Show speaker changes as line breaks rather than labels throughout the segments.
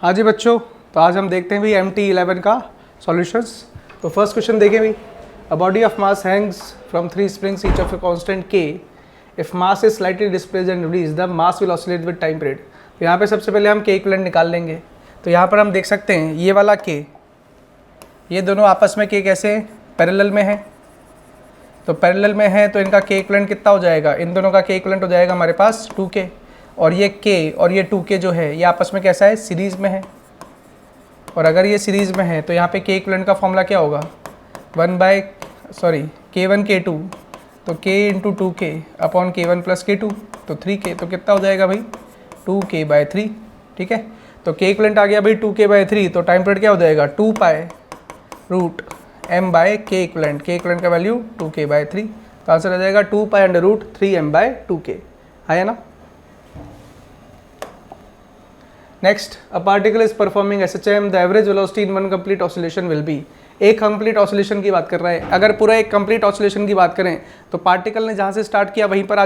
हाँ जी बच्चों, तो आज हम देखते हैं भी MT11 का सॉल्यूशंस। तो फर्स्ट क्वेश्चन देखें भी, a body of mass Hanks from 3 springs each of a constant k. If mass is slightly displaced and released, the mass will oscillate with time period. तो यहाँ पे सबसे पहले हम k इक्विवेलेंट निकाल लेंगे। तो यहाँ पर हम देख सकते हैं ये वाला k, ये दोनों आपस में k कैसे पैरेलल में है। तो पैरेलल में है तो इनका k इक्विवेलेंट कितना हो जाएगा, इन दोनों का k इक्विवेलेंट हो जाएगा हमारे पास 2k। और ये k और ये 2k जो है ये आपस में कैसा है, सीरीज़ में है। और अगर ये सीरीज़ में है तो यहाँ पे k इक्विवेलेंट का फॉर्मूला क्या होगा, k1 k2, तो k into 2k upon k1 plus k2, तो 3k, तो कितना हो जाएगा भाई 2k/3। ठीक है, तो k इक्विवेलेंट आ गया भाई 2k/3, तो टाइम पीरियड क्या हो जाएगा 2π√m/k इक्विवेलेंट। k इक्विवेलेंट का वैल्यू 2k/3, तो आंसर आ जाएगा 2π√3m/2k। है ना। Next, a particle is performing SHM, the average velocity in one complete oscillation will be. एक कंप्लीट ऑसिलेशन की बात कर रहा है। अगर पूरा एक कंप्लीट ऑसिलेशन की बात करें तो पार्टिकल ने जहाँ से स्टार्ट किया वहीं पर आ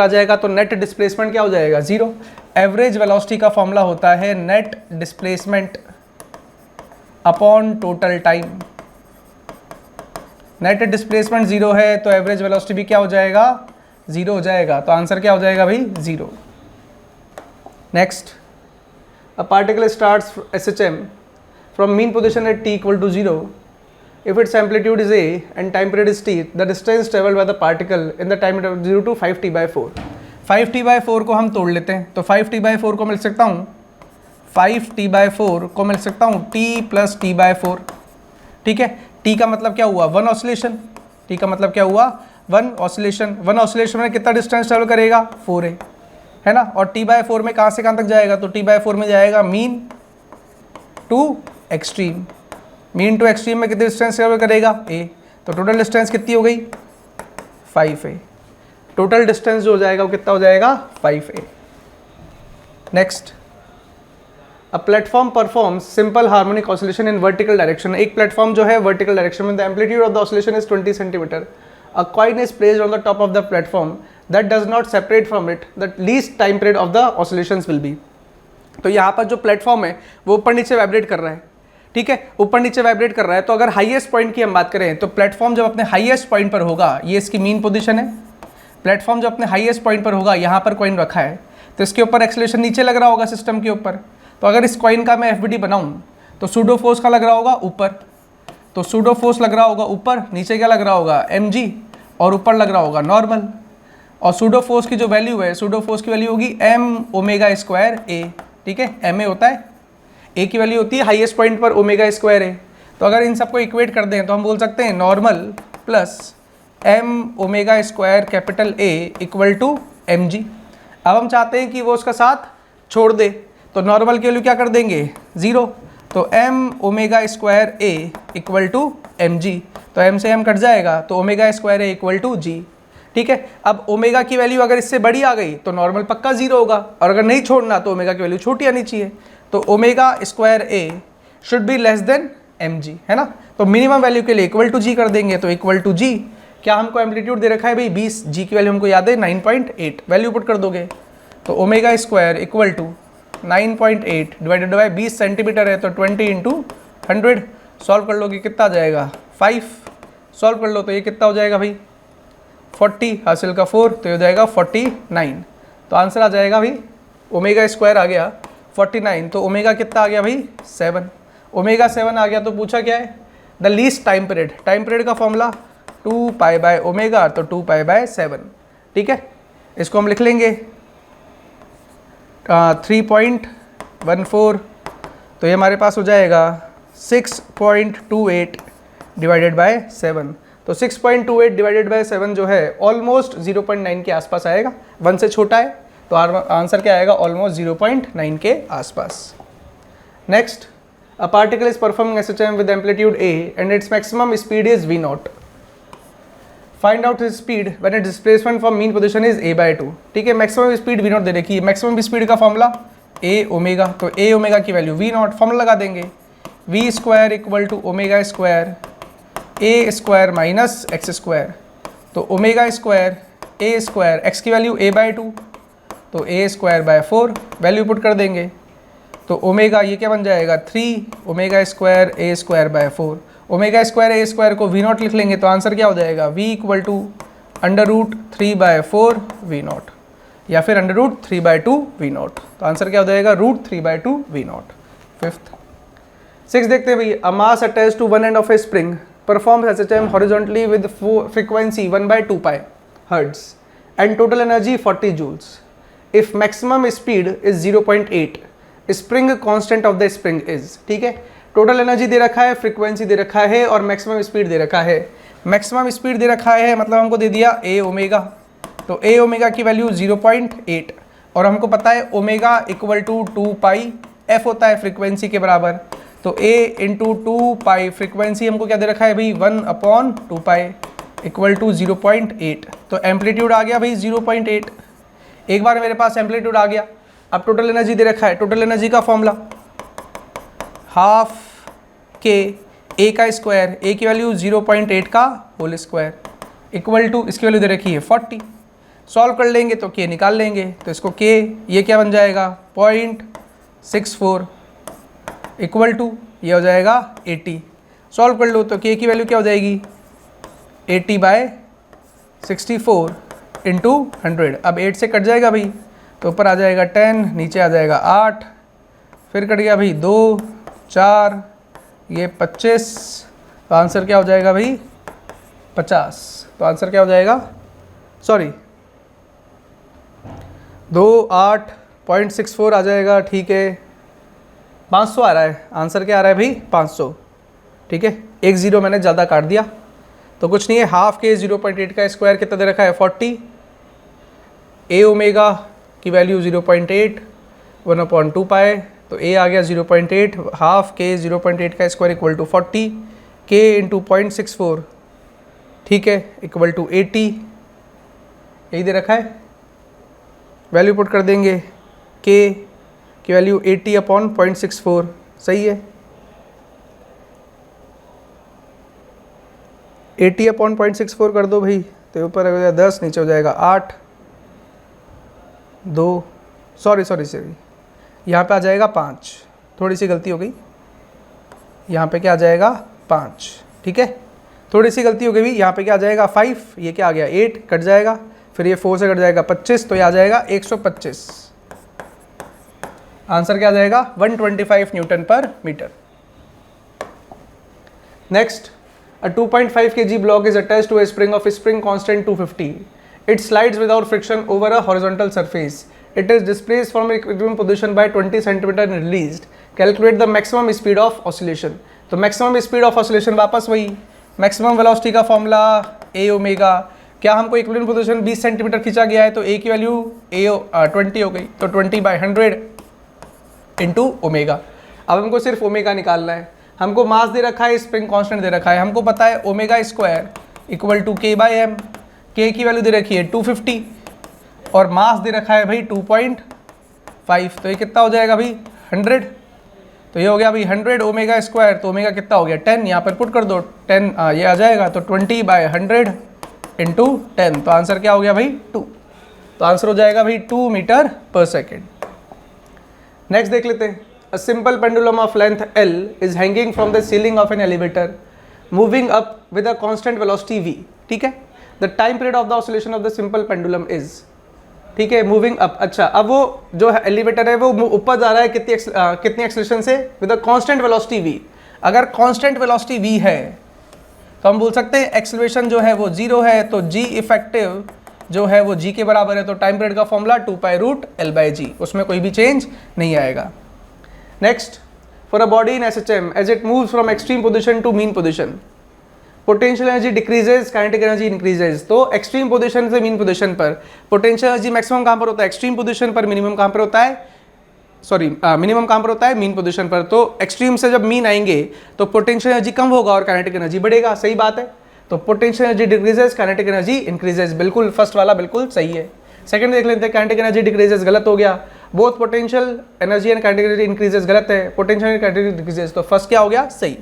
जाएगा, तो नेट डिस्प्लेसमेंट क्या हो जाएगा, 0। एवरेज वेलोसिटी का फॉर्मूला होता है net displacement upon total time. Net displacement 0 है तो एवरेज वेलोसिटी भी क्या हो जाएगा, 0 हो जाएगा। तो आंसर क्या हो जाएगा भाई 0। Next, a particle starts SHM from mean position at t equal to 0. If its amplitude is a and time period is t, the distance traveled by the particle in the time interval 0 to 5t/4. 5t/4 को हम तोड़ लेते हैं, तो 5t/4 को मिल सकता हूँ, 5t/4 को मिल सकता हूँ t प्लस t/4। ठीक है, t का मतलब क्या हुआ, 1 ऑसिलेशन। t का मतलब क्या हुआ, 1 ऑसिलेशन। 1 ऑसिलेशन में कितना डिस्टेंस ट्रेवल करेगा, 4a, है ना। और t/4 में कहाँ से कहाँ तक जाएगा, तो t/4 में जाएगा mean to extreme. Mean to extreme में कितनी डिस्टेंस ट्रेवल करेगा, a। तो टोटल डिस्टेंस कितनी हो गई, 5a। टोटल डिस्टेंस जो हो जाएगा वो कितना हो जाएगा, 5a। Next, a platform performs simple harmonic oscillation in vertical direction. एक प्लेटफॉर्म जो है वर्टिकल डायरेक्शन में, the amplitude of the oscillation is 20 centimetre. A coin is placed on the top of the platform that does not separate from it. The least time period of the oscillations will be. तो यहाँ पर जो platform है वो ऊपर नीचे vibrate कर रहा है। ठीक है, ऊपर नीचे वाइब्रेट कर रहा है। तो अगर हाईएस्ट पॉइंट की हम बात करें तो प्लेटफॉर्म जब अपने हाईएस्ट पॉइंट पर होगा, ये इसकी मीन पोजीशन है। प्लेटफॉर्म जब अपने हाईएस्ट पॉइंट पर होगा, यहाँ पर कॉइन रखा है, तो इसके ऊपर एक्सेलरेशन नीचे लग रहा होगा सिस्टम के ऊपर। तो अगर इस कॉइन का मैं FBD बनाऊँ तो सूडो फोर्स का लग रहा होगा ऊपर, तो सूडो फोर्स लग रहा होगा ऊपर, नीचे क्या लग रहा होगा mg, और ऊपर लग रहा होगा नॉर्मल। और सूडो फोर्स की जो वैल्यू है, सूडो फोर्स की वैल्यू होगी m⍵²a। ठीक है, ma होता है, a की वैल्यू होती है हाईएस्ट पॉइंट पर ω²a। तो अगर इन सबको इक्वेट कर दें तो हम बोल सकते हैं normal plus m⍵²A equal to mg। अब हम चाहते हैं कि वो उसका साथ छोड़ दे, तो नॉर्मल की वैल्यू क्या कर देंगे, 0। तो m⍵²A इक्वल टू mg, तो m से m कट जाएगा, तो ω²A इक्वल टू g। ठीक है, अब ओमेगा की वैल्यू अगर इससे बड़ी आ गई तो नॉर्मल पक्का 0 होगा, और अगर नहीं छोड़ना तो ओमेगा की वैल्यू छोटी आनी चाहिए। तो ω²A should be less than mg, है ना। तो मिनिमम वैल्यू के लिए इक्वल टू g कर देंगे, तो इक्वल टू g। क्या हमको एम्पलीट्यूड दे रखा है भाई 20, g की वैल्यू हमको याद है 9.8, वैल्यू पुट कर दोगे तो ω² equal to 9.8 divided by 20 centimetre है, तो 20 इंटू 100। सॉल्व कर लोगे कितना आ जाएगा, 5। सॉल्व कर लो तो ये कितना हो जाएगा भाई 40, हासिल का 4, तो ये हो जाएगा 49। तो आंसर आ जाएगा भाई ω² आ गया 49, तो ओमेगा कितना आ गया भाई 7। ω7 आ गया, तो पूछा क्या है, the least time period. Time period का फॉर्मूला 2π/ω, तो 2π/7। ठीक है, इसको हम लिख लेंगे 3.14, तो ये हमारे पास हो जाएगा 6.28 डिवाइडेड बाय 7। तो 6.28 डिवाइडेड बाय 7 जो है ऑलमोस्ट 0.9 के आसपास आएगा, 1 से छोटा है, तो आंसर क्या आएगा, ऑलमोस्ट 0.9 के आसपास। Next, a particle is performing SHM with amplitude a and its maximum speed is v0। Find out his speed when it's displacement from mean position is a/2। ठीक है, मैक्सिमम स्पीड v0 दे रखी है। Maximum speed का formula a⍵, तो a⍵ की value v0, formula लगा देंगे v² equal to ω² a² minus x², तो ω² a², x की वैल्यू a/2, तो a² बाय 4, वैल्यू पुट कर देंगे तो ओमेगा ये क्या बन जाएगा 3 omega square a square by 4। Omega square a square को वी नॉट लिख लेंगे तो आंसर क्या हो जाएगा v equal to √3/4 v nought या फिर √3/2 वी नॉट। तो आंसर क्या हो जाएगा √3/2 वी नॉट। फिफ्थ 6 देखते हैं भाई, a mass attached to one end of a spring performs SHM horizontally with frequency 1/2 pi hertz and total energy 40 joules. If maximum speed is 0.8, spring constant of the spring is. ठीक है, total energy दे रखा है, frequency दे रखा है और maximum speed दे रखा है। Maximum speed दे रखा है मतलब हमको दे दिया ए ओमेगा, तो ए ओमेगा की वैल्यू 0.8 और हमको पता है omega equal to 2 pi f होता है फ्रीक्वेंसी के बराबर। तो ए इंटू 2 पाई फ्रीक्वेंसी हमको क्या दे रखा है भाई 1/2 पाई इक्वल टू 0.8। तो एम्पलीट्यूड आ गया भाई 0.8। एक बार मेरे पास एम्पलीट्यूड आ गया, अब टोटल एनर्जी दे रखा है। टोटल एनर्जी का फॉर्मूला हाफ के ए का स्क्वायर, ए की वैल्यू 0.8 का होल स्क्वायर इक्वल टू इसकी वैल्यू दे रखी है 40। सॉल्व कर लेंगे तो के निकाल लेंगे, तो इसको के ये क्या बन जाएगा 0.64 इक्वल टू ये हो जाएगा 80। सॉल्व कर लो तो के की वैल्यू क्या हो जाएगी 80/64 इंटू 100। अब 8 से कट जाएगा भाई तो ऊपर आ जाएगा 10, नीचे आ जाएगा 8, फिर कट गया भाई 2 4 ये 25। तो आंसर क्या हो जाएगा भाई 50। तो आंसर क्या हो जाएगा सॉरी 28.64 आ जाएगा। ठीक है 500 आ रहा है, आंसर क्या आ रहा है भाई 500। ठीक है, एक ज़ीरो मैंने ज़्यादा काट दिया तो कुछ नहीं है। हाफ के 0.8 का स्क्वायर कितना दे रखा है 40, ए ओमेगा की वैल्यू 0.8 1/2 पाए, तो ए आ गया 0.8, हाफ के 0.8 का स्क्वायर इक्वल टू 40, के इंटू 0.64 ठीक है इक्वल टू 80। यही दे रखा है, वैल्यू पुट कर देंगे के की वैल्यू 80/0.64 सही है। 80/0.64 कर दो भाई तो ऊपर हो जाएगा 10, नीचे हो जाएगा 8 2 सॉरी यहाँ पे आ जाएगा 5, थोड़ी सी गलती हो गई, यहाँ पे क्या आ जाएगा 5। ठीक है, थोड़ी सी गलती हो गई, यहाँ पे क्या आ जाएगा 5, ये क्या आ गया 8 कट जाएगा, फिर ये 4 से कट जाएगा 25, तो ये आ जाएगा 125। आंसर क्या आ जाएगा 125 न्यूटन पर metre. Next, a 2.5 kg block is attached to a spring of a spring constant 250. It slides without friction over a horizontal surface. It is displaced from equilibrium position by 20 cm and released. Calculate the maximum speed of oscillation. तो maximum speed of oscillation वापस वही maximum velocity का formula a omega. क्या हमको equilibrium position 20 centimetre खींचा गया है तो a की वैल्यू 20 हो गई, तो 20/100 इंटू ओमेगा। अब हमको सिर्फ ओमेगा निकालना है। हमको मास दे रखा है, स्प्रिंग कांस्टेंट दे रखा है, हमको पता है omega square equal to k/m, के की वैल्यू दे रखी है 250 और मास दे रखा है भाई 2.5, तो ये कितना हो जाएगा भाई 100। तो ये हो गया भाई 100 ओमेगा स्क्वायर, तो ओमेगा कितना हो गया 10, यहाँ पर पुट कर दो 10 ये आ जाएगा, तो 20/100 इंटू 10, तो आंसर क्या हो गया भाई 2। तो आंसर हो जाएगा भाई 2 मीटर पर सेकेंड। नेक्स्ट देख लेते हैं। A simple pendulum of length L is hanging from the ceiling of an elevator, moving up with a constant velocity v. ठीक है, the time period of the oscillation of the simple pendulum is, ठीक है, moving up। अच्छा, अब वो जो है elevator है वो ऊपर जा रहा है कितनी एक्सेलरेशन से, with a constant velocity v। अगर constant velocity v है तो हम बोल सकते हैं एक्सेलरेशन जो है वो 0 है, तो g इफेक्टिव जो है वो g के बराबर है, तो टाइम पीरियड का फॉर्मूला 2π√L/g, उसमें कोई भी चेंज नहीं आएगा। Next, for a body in SHM, as it moves from extreme position to mean position, potential energy decreases, kinetic energy increases। तो extreme position से mean position पर potential energy maximum कहाँ पर होता है, extreme position पर, minimum कहाँ पर होता है, minimum कहाँ पर होता है, mean position पर। तो extreme से जब mean आएंगे तो potential energy कम होगा और kinetic energy बढ़ेगा, सही बात है। तो potential energy decreases, kinetic energy increases, बिल्कुल फर्स्ट वाला बिल्कुल सही है। सेकंड देख लेते हैं, kinetic energy decreases गलत हो गया, both potential energy and kinetic energy increases गलत है, पोटेंशियल एंड काइनेटिक डिक्रीजेस, तो फर्स्ट क्या हो गया सही।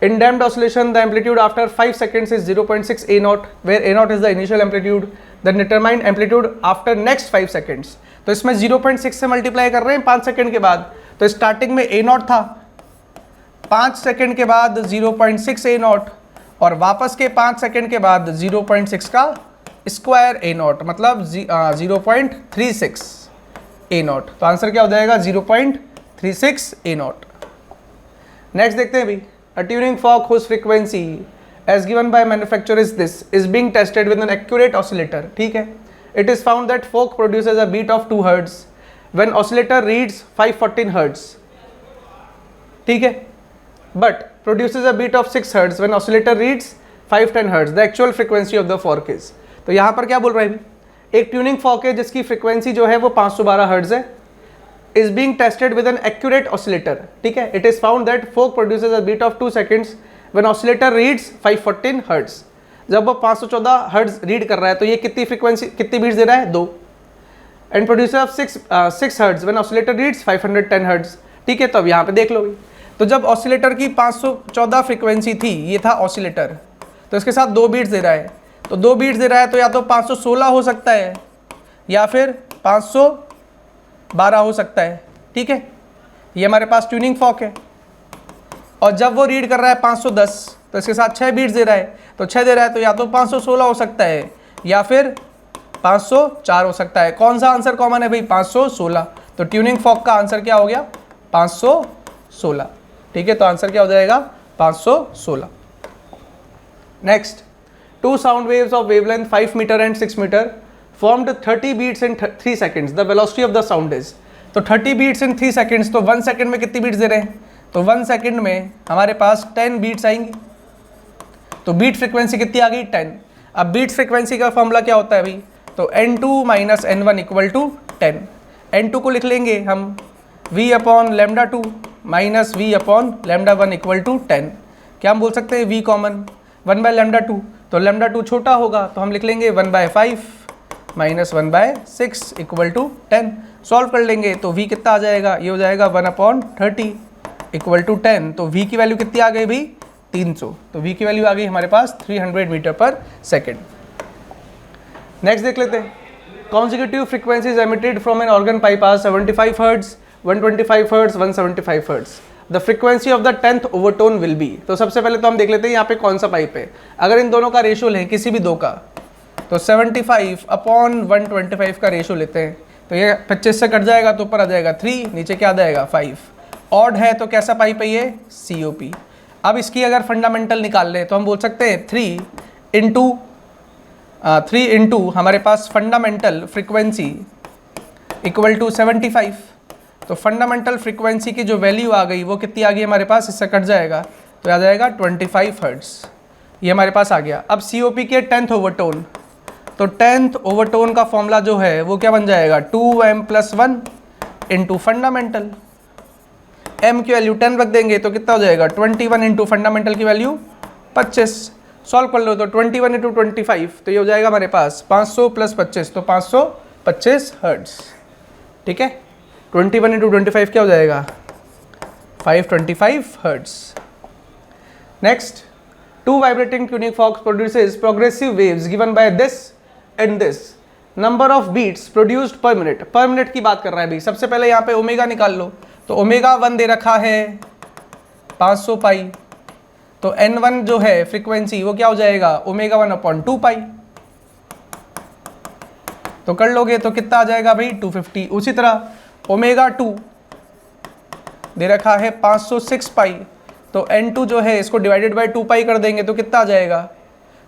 In damped oscillation the amplitude after 5 seconds is 0.6 a0 where a0 is the initial amplitude, then determine amplitude after next 5 seconds। तो इसमें 0.6 से मल्टीप्लाई कर रहे हैं 5 सेकंड के बाद, तो स्टार्टिंग में ए नॉट था, 5 सेकंड के बाद 0.6 ए नॉट, और वापस के 5 सेकंड के बाद 0.6 का स्क्वायर ए नॉट, मतलब 0.36 ए नॉट। तो आंसर क्या हो जाएगा 0.36 ए नॉट। नेक्स्ट देखते हैं भाई, a tuning fork whose frequency as given by manufacturer is this is being tested with an accurate oscillator. ठीक है, it is found that fork produces a beat of 2 hertz when oscillator reads 514 hertz. ठीक है, but produces a beat of 6 hertz when oscillator reads 510 hertz. The actual frequency of the fork is. तो यहाँ पर क्या बोल रहा है, एक ट्यूनिंग फॉर्क है जिसकी फ्रीक्वेंसी जो है वो 512 हर्ट्ज है, is being tested with an accurate oscillator। ठीक है, it is found that fork produces a beat of 2 seconds when oscillator reads 514 hertz। जब वो 514 हर्ट्ज रीड कर रहा है तो ये कितनी फ्रीक्वेंसी, कितनी बीट्स दे रहा है, 2। And producer of 6 hertz when oscillator reads 510 hertz. ठीक है, तो अब यहाँ पे देख लो भाई, तो जब ऑसिलेटर की 514 फ्रीक्वेंसी थी, ये था ऑसिलेटर, तो इसके साथ 2 बीट्स दे रहा है, तो 2 बीट्स दे रहा है तो या तो 516 हो सकता है या फिर 512 हो सकता है। ठीक है, ये हमारे पास ट्यूनिंग फॉर्क है, और जब वो रीड कर रहा है 510 तो इसके साथ 6 बीट्स दे रहा है, तो 6 दे रहा है तो या तो 516 हो सकता है या फिर 504 हो सकता है। कौन सा आंसर कॉमन है भाई, 516। तो ट्यूनिंग फॉर्क का आंसर क्या हो गया, 516। ठीक है, तो आंसर क्या हो जाएगा, 516। Next, 2 sound waves of wavelength 5 metre and 6 metre formed 30 beats in 3 seconds। The velocity of the sound is। तो 30 beats in 3 seconds, तो 1 सेकंड में कितनी बीट्स दे रहे हैं, तो 1 सेकंड में हमारे पास 10 बीट्स आएंगी। तो बीट फ्रीक्वेंसी कितनी आ गई, 10। अब बीट फ्रीक्वेंसी का फॉर्मूला क्या होता है भाई, तो n2 minus n1 equal to 10। n2 को लिख लेंगे हम v upon lambda 2 minus v upon lambda 1 equal to 10। क्या हम बोल सकते हैं, v कॉमन, 1 बाय लैम्डा 2, तो लैम्डा 2 छोटा होगा तो हम लिख लेंगे 1/5 माइनस 1/6 इक्वल टू 10। सॉल्व कर लेंगे तो v कितना आ जाएगा, ये हो जाएगा 1/30 इक्वल टू 10। तो v की वैल्यू कितनी आ गई भाई, 300। तो v की वैल्यू आ गई हमारे पास 300 मीटर पर सेकेंड। नेक्स्ट देख लेते हैं, consecutive frequencies emitted from an organ pipe are 75 Hz, 125 Hz, 175 Hz। The frequency of the 10th overtone will be। तो सबसे पहले तो हम देख लेते हैं यहाँ पे कौन सा पाइप है। अगर इन दोनों का रेशियो लें, किसी भी दो का, तो 75 अपॉन 125 का रेशियो लेते हैं, तो ये 25 से कट जाएगा तो ऊपर आ जाएगा 3, नीचे क्या आ जाएगा 5। ऑड है तो कैसा पाइप है ये, COP। अब इसकी अगर फंडामेंटल निकाल लें तो हम बोल सकते हैं 3 इंटू हमारे पास फंडामेंटल फ्रीक्वेंसी इक्वल टू 75। तो फंडामेंटल फ्रीक्वेंसी की जो वैल्यू आ गई वो कितनी आ गई हमारे पास, इससे कट जाएगा तो आ जाएगा 25 हर्ट्ज। ये हमारे पास आ गया। अब COP के 10th ओवरटोन, तो 10th ओवरटोन का फॉर्मूला जो है वो क्या बन जाएगा, 2m+1 इंटू फंडामेंटल। m की वैल्यू 10 रख देंगे तो कितना हो जाएगा, 21 इंटू फंडामेंटल की वैल्यू 25। सॉल्व कर लो तो 21 इंटू 25, तो ये हो जाएगा हमारे पास 500 + 25, तो 525 हर्ट्ज। ठीक है, 21 इंटू 25 क्या हो जाएगा, 525 hertz. Next, 2 vibrating tuning forks produces progressive waves given by this and this number of beats produced per minute। पर मिनट की बात कर रहा है भाई। सबसे पहले यहाँ पे ओमेगा निकाल लो, तो ओमेगा 1 दे रखा है 500 पाई, तो n1 जो है फ्रीक्वेंसी वो क्या हो जाएगा, ओमेगा 1/2 तो कर लोगे तो कितना आ जाएगा भाई, 250। उसी तरह ओमेगा 2 दे रखा है 506 पाई, तो n2 जो है इसको डिवाइडेड बाय 2 कर देंगे तो कितना आ जाएगा,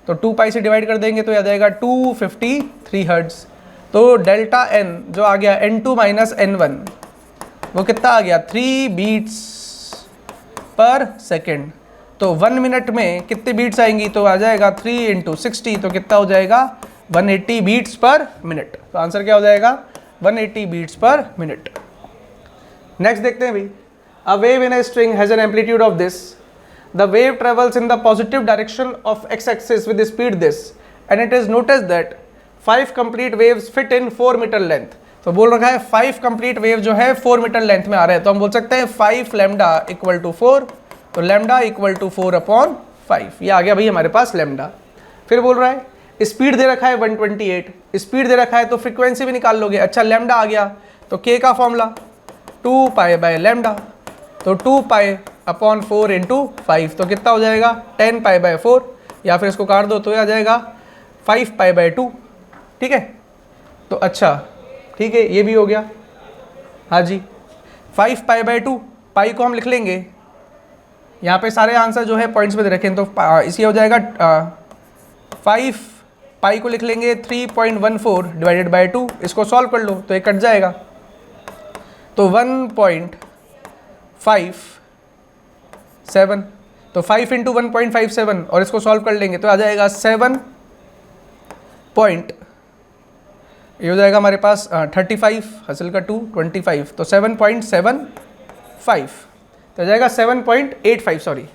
तो 2 से डिवाइड कर देंगे तो आ जाएगा 253 हर्ट्ज। तो डेल्टा n जो आ गया n2 माइनस n1 वो कितना आ गया, 3 बीट्स पर सेकेंड। तो 1 मिनट में कितने बीट्स आएंगी, तो आ जाएगा 3 × 60, तो कितना हो जाएगा 180 बीट्स पर मिनट। तो आंसर क्या हो जाएगा, 180 बीट्स पर मिनट। नेक्स्ट देखते हैं भाई, a wave in a string has an amplitude of this। The wave travels in the positive direction of x-axis with the speed this, and it is noticed that 5 complete waves fit in 4 meter length। तो बोल रखा है 5 complete wave जो है 4 metre length में आ रहे हैं, तो हम बोल सकते हैं 5 लैम्डा इक्वल टू 4, तो लैम्डा इक्वल टू 4/5। ये आ गया भाई हमारे पास लैम्डा। फिर बोल रहा है स्पीड दे रखा है 128, स्पीड दे रखा है तो फ्रीक्वेंसी भी निकाल लोगे। अच्छा लैम्डा आ गया तो के का फॉर्मूला 2 पाई बाय लैम्डा, तो 2 पाई अपॉन 4 इंटू 5 तो कितना हो जाएगा 10 पाई बाय 4, या फिर इसको काट दो तो आ जाएगा 5 पाई बाय 2। ठीक है, तो अच्छा ठीक है ये भी हो गया। हाँ जी 5 पाई बाय 2, पाई को हम लिख लेंगे, यहाँ पे सारे आंसर जो है पॉइंट्स में दे रखें, तो इसी हो जाएगा 5 पाई को लिख लेंगे 3.14 डिवाइडेड बाय 2, इसको सॉल्व कर लो तो ये कट जाएगा, तो 1.57, तो 5 इंटू 1.57 और इसको सॉल्व कर लेंगे तो आ जाएगा 7 पॉइंट, ये हो जाएगा हमारे पास 35 हासिल का 2 25, तो 7.75 तो हो जाएगा 7.85, सॉरी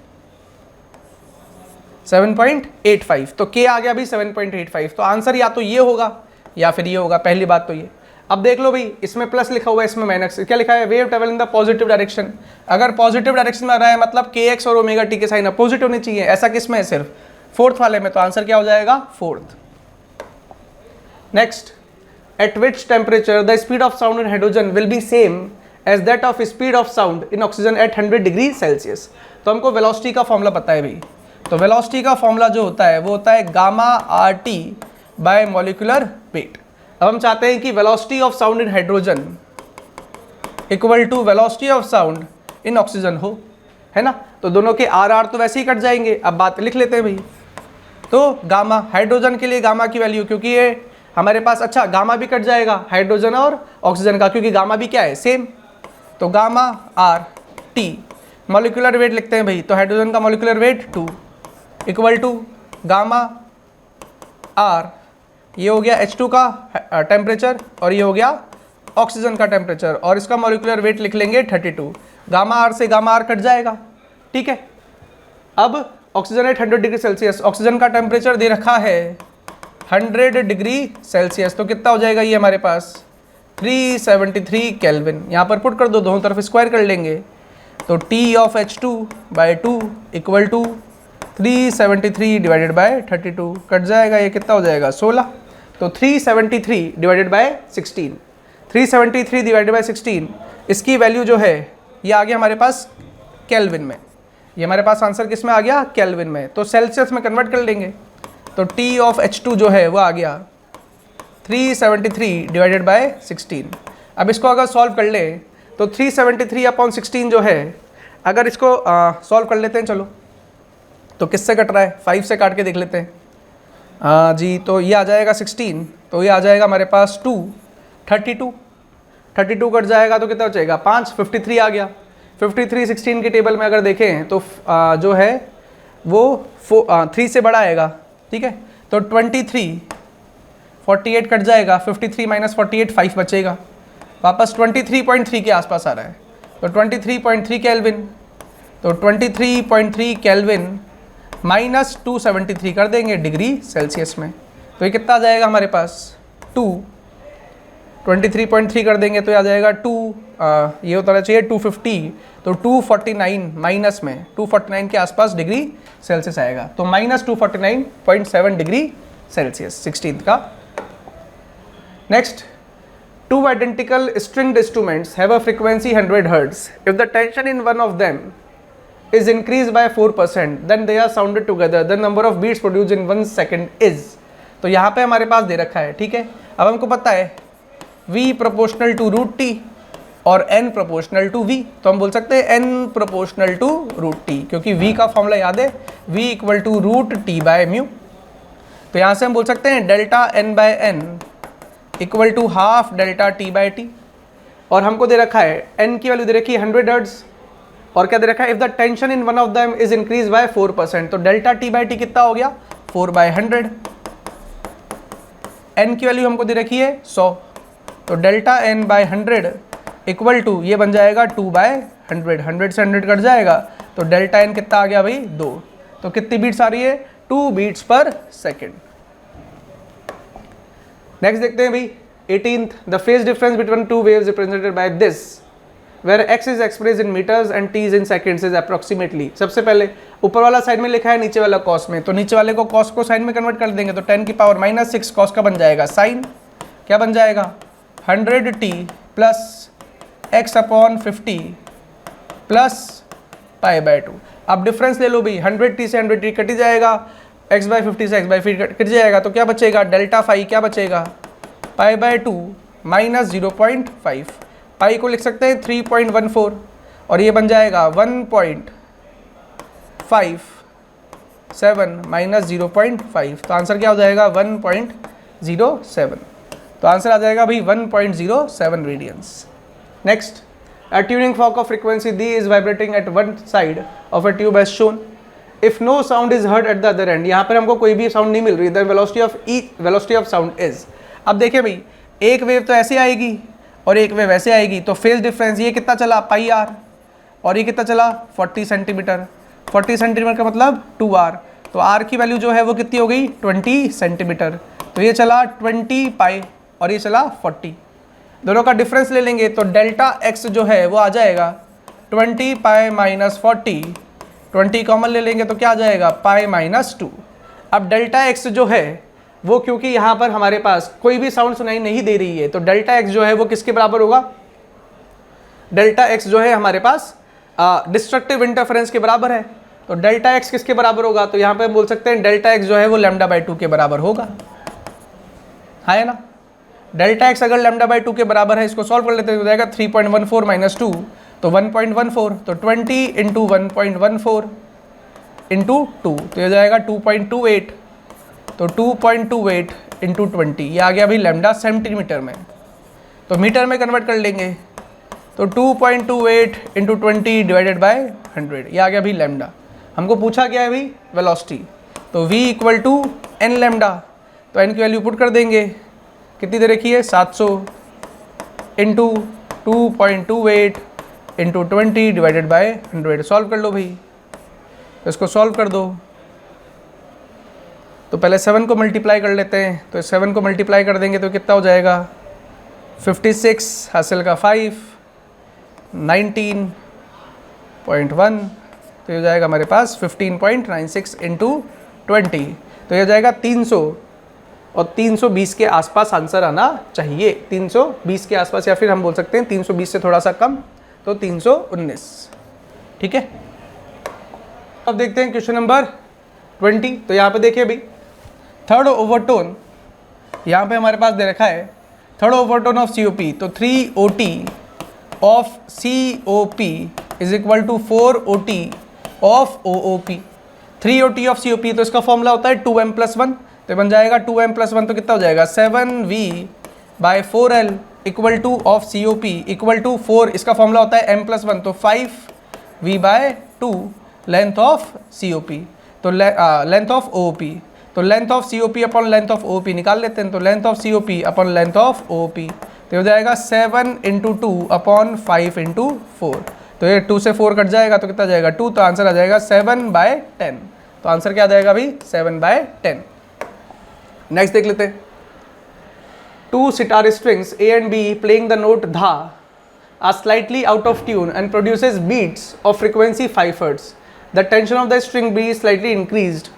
7.85, तो के आ गया भी 7.85, तो आंसर या तो ये होगा या फिर ये होगा, पहली बात तो ये। अब देख लो भाई इसमें प्लस लिखा हुआ है, इसमें माइनस, क्या लिखा है wave travel in the positive direction, अगर पॉजिटिव डायरेक्शन में आ रहा है मतलब के एक्स और ओमेगा टी के साइन अपोजिट होने चाहिए, ऐसा किस में है सिर्फ फोर्थ वाले में, तो आंसर क्या हो जाएगा fourth. Next, at which temperature the speed of sound in hydrogen will be same as that of speed of sound in oxygen at 100 degree Celsius. तो हमको वेलोसिटी का फॉर्मूला पता है भाई, तो वेलोसिटी का फॉर्मूला जो होता है वो होता है gamma r t by molecular weight. अब हम चाहते हैं कि velocity of sound in hydrogen equal to velocity of sound in oxygen हो, है ना, तो दोनों के आर आर तो वैसे ही कट जाएंगे। अब बात लिख लेते हैं भाई, तो गामा हाइड्रोजन के लिए गामा की वैल्यू, क्योंकि ये हमारे पास, अच्छा गामा भी कट जाएगा हाइड्रोजन और ऑक्सीजन का, क्योंकि गामा भी क्या है सेम, तो gamma r t molecular weight लिखते हैं भाई, तो हाइड्रोजन का molecular weight 2 equal to gamma r, ये हो गया H2 का टेम्परेचर और ये हो गया ऑक्सीजन का टेम्परेचर, और इसका मॉलिक्यूलर वेट लिख लेंगे 32, गामा आर से गामा आर कट जाएगा। ठीक है, अब ऑक्सीजन है 100 डिग्री सेल्सियस, ऑक्सीजन का टेम्परेचर दे रखा है 100 डिग्री सेल्सियस, तो कितना हो जाएगा ये हमारे पास 373 केल्विन, यहाँ पर पुट कर दो, दोनों तरफ स्क्वायर कर लेंगे, तो T of H2 by 2 equal to 373 divided by 32, cut जाएगा, ये कितना हो जाएगा 16, तो 373 डिवाइडेड बाय 16, 373 डिवाइडेड बाय 16, इसकी वैल्यू जो है ये आ गया हमारे पास केल्विन में, ये हमारे पास आंसर किस में आ गया केल्विन में, तो सेल्सियस में कन्वर्ट कर लेंगे, तो T ऑफ H2 जो है वो आ गया 373 डिवाइडेड बाय 16। अब इसको अगर सॉल्व कर ले तो 373 अपॉन 16 जो है, अगर इसको सॉल्व कर लेते हैं, चलो तो किससे कट रहा है 5 से काट के देख लेते हैं जी, तो ये आ जाएगा 16, तो ये आ जाएगा हमारे पास 2 32 कट जाएगा तो कितना बचेगा 5 53 आ गया, 53 16 के टेबल में अगर देखें तो जो है वो 3 से बड़ा आएगा। ठीक है, तो 23 48 कट जाएगा, 53 माइनस 48 5 बचेगा, वापस 23.3 के आसपास आ रहा है, तो 23.3 केल्विन, तो 23.3 केल्विन माइनस 273 कर देंगे डिग्री सेल्सियस में, तो ये कितना आ जाएगा हमारे पास 23.3 कर देंगे तो ये आ जाएगा 2 ये होता रहना चाहिए 250, तो 249 माइनस में 249 के आसपास डिग्री सेल्सियस आएगा, तो माइनस 249.7 डिग्री सेल्सियस 16th का। Next, 2 identical stringed instruments have a frequency 100 Hz. If the tension in one of them is increased by 4%, then they are sounded together. The number of beats produced in 1 second is. तो यहाँ पे हमारे पास दे रखा है, ठीक है, अब हमको पता है V proportional to root T और N proportional to V, तो हम बोल सकते हैं N proportional to root T, क्योंकि V का फॉर्मूला याद है V equal to root T by mu, तो यहाँ से हम बोल सकते हैं delta N by N equal to half delta T by t, और हमको दे रखा है N की वैल्यू दे रखी है 100 हर्ट्ज, और क्या दे रखा है if the tension in one of them is increase by 4%, तो डेल्टा T बाई टी कितना हो गया 4/100, N की वैल्यू हमको दे रखी है 100, तो delta N by 100 equal to ये बन जाएगा 2/100, 100 से 100 कट जाएगा, तो डेल्टा N कितना आ गया भाई 2, तो कितनी बीट्स आ रही है 2 बीट्स पर सेकेंड। नेक्स्ट देखते हैं भाई 18th, the phase difference between two waves represented by this where x is express in metres and t is in seconds is approximately. सबसे पहले ऊपर वाला साइड में लिखा है, नीचे वाला कॉस में, तो नीचे वाले को कॉस को साइन में कन्वर्ट कर देंगे, तो 10 की पावर -6 कॉस का बन जाएगा साइन, क्या बन जाएगा 100t plus x upon 50 plus π/2। अब डिफरेंस ले लो भी, 100t से 100t कट जाएगा, x/50 से x/50 कट जाएगा, तो क्या बचेगा डेल्टा फाई, क्या बचेगा π/2 माइनस 0.5। पाई को लिख सकते हैं 3.14 और ये बन जाएगा 1.57 माइनस 0.5, तो आंसर क्या हो जाएगा 1.07। तो आंसर आ जाएगा भाई 1.07 radians. Next, a tuning fork of frequency D is vibrating at one side of a tube as shown. If no sound is heard at the other end, यहाँ पर हमको कोई भी साउंड नहीं मिल रही, the velocity of sound is। अब देखिए भाई, एक वेव तो ऐसे आएगी और एक वेव ऐसे आएगी, तो फेज डिफरेंस ये कितना चला πr और ये कितना चला 40 सेंटीमीटर। 40 सेंटीमीटर का मतलब 2r, तो r की वैल्यू जो है वो कितनी हो गई 20 सेंटीमीटर, तो ये चला 20 पाई और ये चला 40। दोनों का डिफरेंस ले लेंगे तो डेल्टा x जो है वो आ जाएगा 20 पाई माइनस 40, 20 कॉमन ले लेंगे तो क्या आ जाएगा पाई माइनस 2। अब डेल्टा x जो है वो, क्योंकि यहाँ पर हमारे पास कोई भी साउंड सुनाई नहीं दे रही है, तो डेल्टा x जो है वो किसके बराबर होगा, डेल्टा x जो है हमारे पास डिस्ट्रक्टिव इंटरफेरेंस के बराबर है। तो डेल्टा x किसके बराबर होगा, तो यहाँ पे बोल सकते हैं डेल्टा x जो है वो λ/2 के बराबर होगा, है ना। डेल्टा x अगर λ/2 के बराबर है, इसको सॉल्व कर लेते हैं, हो जाएगा 3.14 माइनस 2, तो 1.14, तो 20 इंटू 1.14 इंटू 2, तो ये हो जाएगा 2.28, तो 2.28 इंटू 20, ये आ गया अभी लैम्डा सेंटीमीटर में, तो मीटर में कन्वर्ट कर लेंगे, तो 2.28 इंटू 20 डिवाइडेड बाय 100, ये आ गया अभी लैम्डा। हमको पूछा क्या है अभी वेलोसिटी, तो v equal to n lambda, तो n की वैल्यू पुट कर देंगे, कितनी दे रखी है 700 into 2.28 into 20 divided by 100। Solve कर लो भाई, तो इसको सॉल्व कर दो, तो पहले 7 को मल्टीप्लाई कर लेते हैं, तो 7 को मल्टीप्लाई कर देंगे तो कितना हो जाएगा 56 हासिल का 5 19.1, तो ये हो जाएगा हमारे पास 15.96 इंटू 20, तो ये हो जाएगा 300 और 320 के आसपास आंसर आना चाहिए, 320 के आसपास, या फिर हम बोल सकते हैं 320 से थोड़ा सा कम, तो 319। ठीक है, अब देखते हैं क्वेश्चन नंबर 20। तो यहाँ पे देखिए भाई, थर्ड ओवरटोन यहाँ पे हमारे पास दे रखा है, थर्ड ओवरटोन ऑफ COP, तो 3OT of COP is equal to 4OT of OOP। 3OT of COP, तो इसका फॉर्मूला होता है 2m+1, तो बन जाएगा 2m+1, तो कितना हो जाएगा 7v/4l equal to of COP equal to 4, इसका फॉर्मूला होता है m+1, तो 5v/2 लेंथ ऑफ COP, तो लेंथ ऑफ OOP, तो length of COP upon length of OOP निकाल लेते हैं, तो length of COP upon length of OOP, तो हो जाएगा 7 इंटू 2 अपॉन 5 इंटू 4, तो ये 2 से 4 कट जाएगा, तो कितना जाएगा 2, तो आंसर आ जाएगा 7/10, तो आंसर क्या आ जाएगा भाई 7/10। नेक्स्ट देख लेते हैं, 2 sitar strings A and B playing the note dha are slightly out of tune and produces beats of frequency 5 Hz. The tension of the string B is slightly increased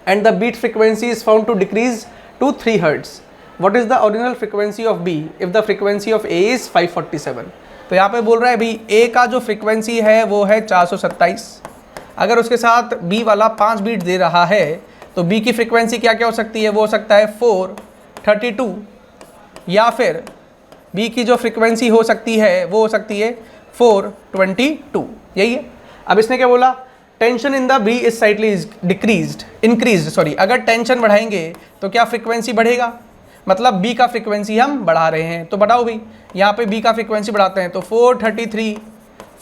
and the beat frequency is found to decrease to 3 Hz. What is the original frequency of B if the frequency of A is 547? तो यहाँ पे बोल रहा है भाई A का जो frequency है वो है 427, अगर उसके साथ B वाला 5 बीट दे रहा है तो B की फ्रीक्वेंसी क्या क्या हो सकती है, वो हो सकता है 432, या फिर B की जो फ्रीक्वेंसी हो सकती है वो हो सकती है 422, यही है। अब इसने क्या बोला, tension in the B is slightly increased, sorry, अगर टेंशन बढ़ाएंगे तो क्या फ्रीक्वेंसी बढ़ेगा, मतलब B का फ्रीक्वेंसी हम बढ़ा रहे हैं, तो बढ़ाओ भाई, यहाँ पे B का फ्रीक्वेंसी बढ़ाते हैं, तो 433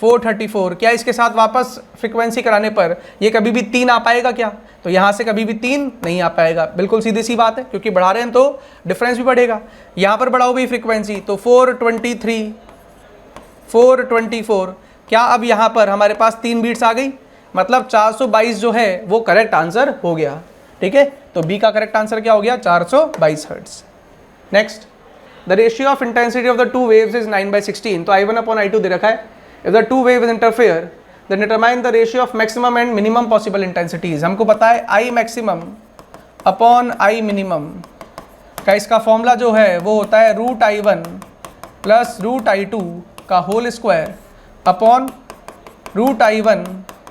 434, क्या इसके साथ वापस फ्रीक्वेंसी कराने पर ये कभी भी 3 आ पाएगा क्या, तो यहाँ से कभी भी 3 नहीं आ पाएगा, बिल्कुल सीधी सी बात है, क्योंकि बढ़ा रहे हैं तो डिफरेंस भी बढ़ेगा। यहाँ पर बढ़ाओ भी फ्रीक्वेंसी, तो 423 424, क्या अब यहाँ पर हमारे पास 3 बीट्स आ गई, मतलब 422 जो है वो करेक्ट आंसर हो गया। ठीक है, तो बी का करेक्ट आंसर क्या हो गया 422 hertz. Next, the ratio of intensity of the two waves is 9/16, तो I1 अपॉन I2 दे रखा है. If the two waves interfere then determine the ratio of maximum and minimum possible intensities. हमको पता है I maximum upon I minimum का इसका formula जो है वो होता है √I1 प्लस √I2 का whole square upon √I1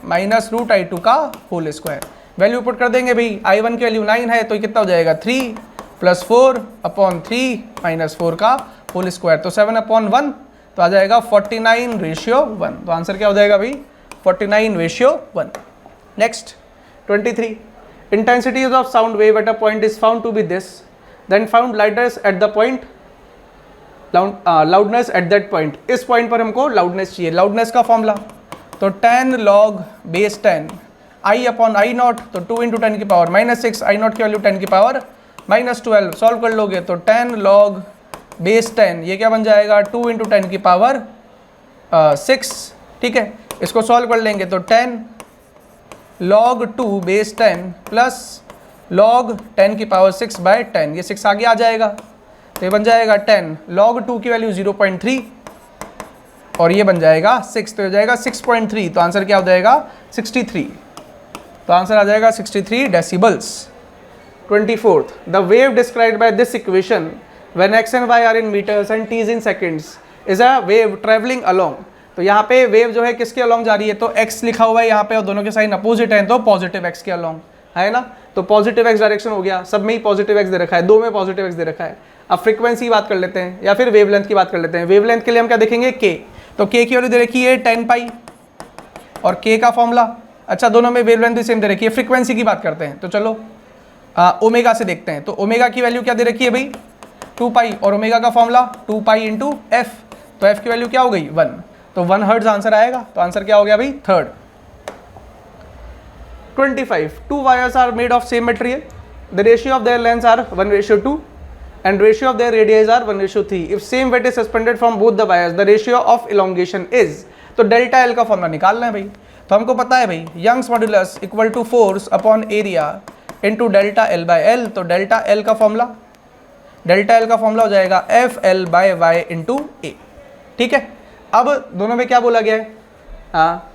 minus √I2 का होल स्क्वायर. वैल्यू पुट कर देंगे भाई. I1 की वैल्यू 9 है तो ये कितना हो जाएगा 3 प्लस 4 अपॉन 3 माइनस 4 का होल स्क्वायर, तो 7/1, तो आ जाएगा 49/1. तो आंसर क्या हो जाएगा भाई 49/1. Next 23. Intensities of sound wave at a point is found to be this, then found loudness at the point, loudness at that point. इस पॉइंट पर हमको लाउडनेस चाहिए. लाउडनेस का फॉर्मूला तो 10 log base 10 I upon I not, तो 2 × 10 की power -6, I not की value 10 की पावर -12. सॉल्व कर लोगे तो 10 log base 10 ये क्या बन जाएगा 2 × 10 की पावर 6. ठीक है, इसको सॉल्व कर लेंगे तो 10 log 2 base 10 प्लस log 10 की पावर 6/10, ये 6 आगे आ जाएगा तो ये बन जाएगा 10 log 2 की वैल्यू 0.3 और ये बन जाएगा 6, तो हो जाएगा 6.3. तो आंसर क्या हो जाएगा 63. तो आंसर आ जाएगा 63 decibels. 24th. The wave described by this equation when x and y are in metres and t is in seconds is a wave travelling along. तो यहाँ पे वेव जो है किसके अलोंग जा रही है, तो x लिखा हुआ है यहाँ पे और दोनों के साइन अपोजिट हैं तो पॉजिटिव x के अलोंग है ना. तो पॉजिटिव x डायरेक्शन हो गया, सब में ही पॉजिटिव x दे रखा है, दो में पॉजिटिव x दे रखा है. अब फ्रीक्वेंसी की बात कर लेते हैं या फिर वेवलेंथ की बात कर लेते हैं. वेवलेंथ के लिए हम क्या देखेंगे k, तो k की वैल्यू दे रखी है 10 पाई और k का फॉर्मूला. अच्छा दोनों में वेवलेंथ भी सेम दे रखी है. फ्रीक्वेंसी की बात करते हैं तो चलो ओमेगा से देखते हैं. तो ओमेगा की वैल्यू क्या दे रखी है भाई 2 पाई और ओमेगा का फॉर्मूला 2 पाई × f, तो f की वैल्यू क्या हो गई 1, तो 1 हर्ट्ज आंसर आएगा. तो आंसर क्या हो गया भाई 3rd. 25. Two wires are made of same material. The ratio of their lengths are 1/2 and ratio of their radii are 1/3. If same weight is suspended from both the wires, the ratio of elongation is. तो delta L का formula निकालना है भाई. तो हमको पता है भाई Young's modulus equal to force upon area into delta L by L. तो डेल्टा एल का फॉर्मूला हो जाएगा FL/y × A. ठीक है, अब दोनों में क्या बोला गया है, हाँ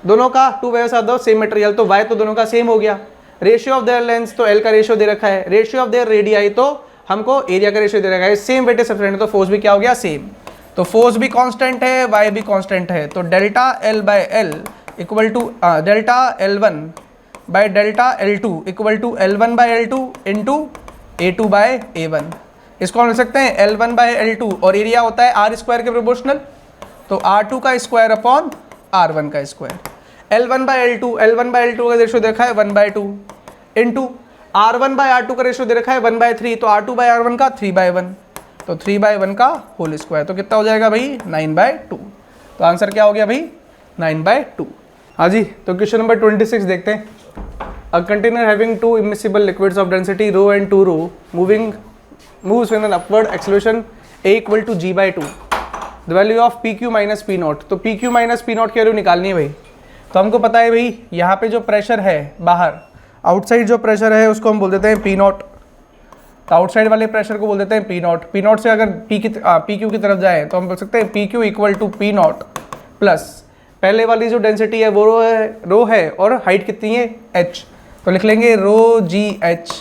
दोनों का two waves are the same material, तो y तो दोनों का सेम हो गया. रेशियो ऑफ देयर लेंथ तो l का रेशियो दे रखा है. रेशियो ऑफ देयर रेडियाई तो हमको एरिया का रेशियो दे रखा है. सेम वेट सब्सटेंट तो फोर्स भी क्या हो गया सेम. तो फोर्स भी कांस्टेंट है, y भी कांस्टेंट है. तो delta L/L equal to delta L1/डेल्टा L2 equal to L1/L2 into A2/A1. इसको हम लिख सकते हैं L1/L2 और एरिया होता है R² के प्रोपोर्शनल, तो R2 का स्क्वायर अपॉन R1 का स्क्वायर. L1/L2 का रेशियो देखा है 1/2 इंटू R1/R2 का रेशियो दे रखा है 1/3, तो R2/R1 का 3/1, तो 3/1 का होल स्क्वायर. तो कितना हो जाएगा भाई 9/2. तो आंसर क्या हो गया भाई 9/2. हाँ जी, तो क्वेश्चन नंबर 26 देखते हैं. A container having two immiscible liquids of density ρ and 2ρ moves with an upward acceleration A equal to g/2. The value of PQ minus P not. तो PQ माइनस P नॉट की value निकालनी है भाई. तो हमको पता है भाई यहाँ पे जो प्रेशर है बाहर आउटसाइड जो प्रेशर है उसको हम बोल देते हैं P नॉट. तो आउटसाइड वाले प्रेशर को बोल देते हैं P नॉट. P नॉट से अगर PQ की तरफ जाए तो हम बोल सकते हैं PQ equal to P naught plus पहले वाली जो डेंसिटी है वो रो है और हाइट कितनी है h, तो लिख लेंगे ρgh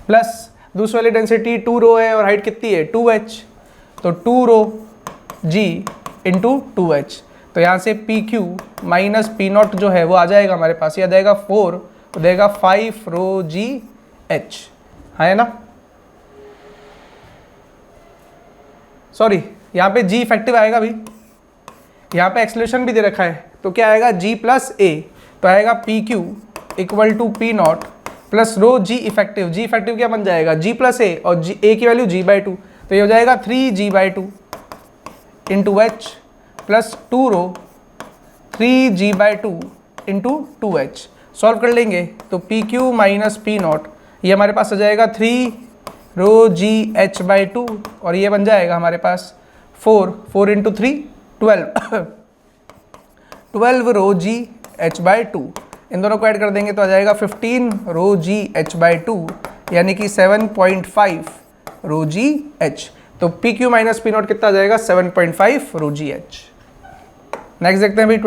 प्लस दूसरी वाली डेंसिटी 2ρ है और हाइट कितनी है 2h, तो 2ρg इंटू 2h. तो यहाँ से PQ माइनस P नॉट जो है वो आ जाएगा हमारे पास, ये आ जाएगा 4, तो देगा 5ρgh है ना. सॉरी यहाँ पे G इफेक्टिव आएगा भी, यहाँ पे एक्सेलरेशन भी दे रखा है, तो क्या आएगा G प्लस A, तो आएगा PQ equal to P naught plus rho G effective. G effective क्या बन जाएगा G प्लस A और A की वैल्यू G/2, तो ये हो जाएगा 3G/2 into H plus 2ρ 3G/2 into 2H. Solve कर लेंगे तो PQ माइनस P नॉट ये हमारे पास आ जाएगा 3ρgh/2 और ये बन जाएगा हमारे पास 4 इंटू 3 12ρgh/2. इन दोनों को ऐड कर देंगे तो आ जाएगा 15ρgh/2 यानी कि 7.5 ρgh. तो P Q minus P not कितना आ जाएगा 7.5 रो जी एच। नेक्स्ट देखते हैं भाई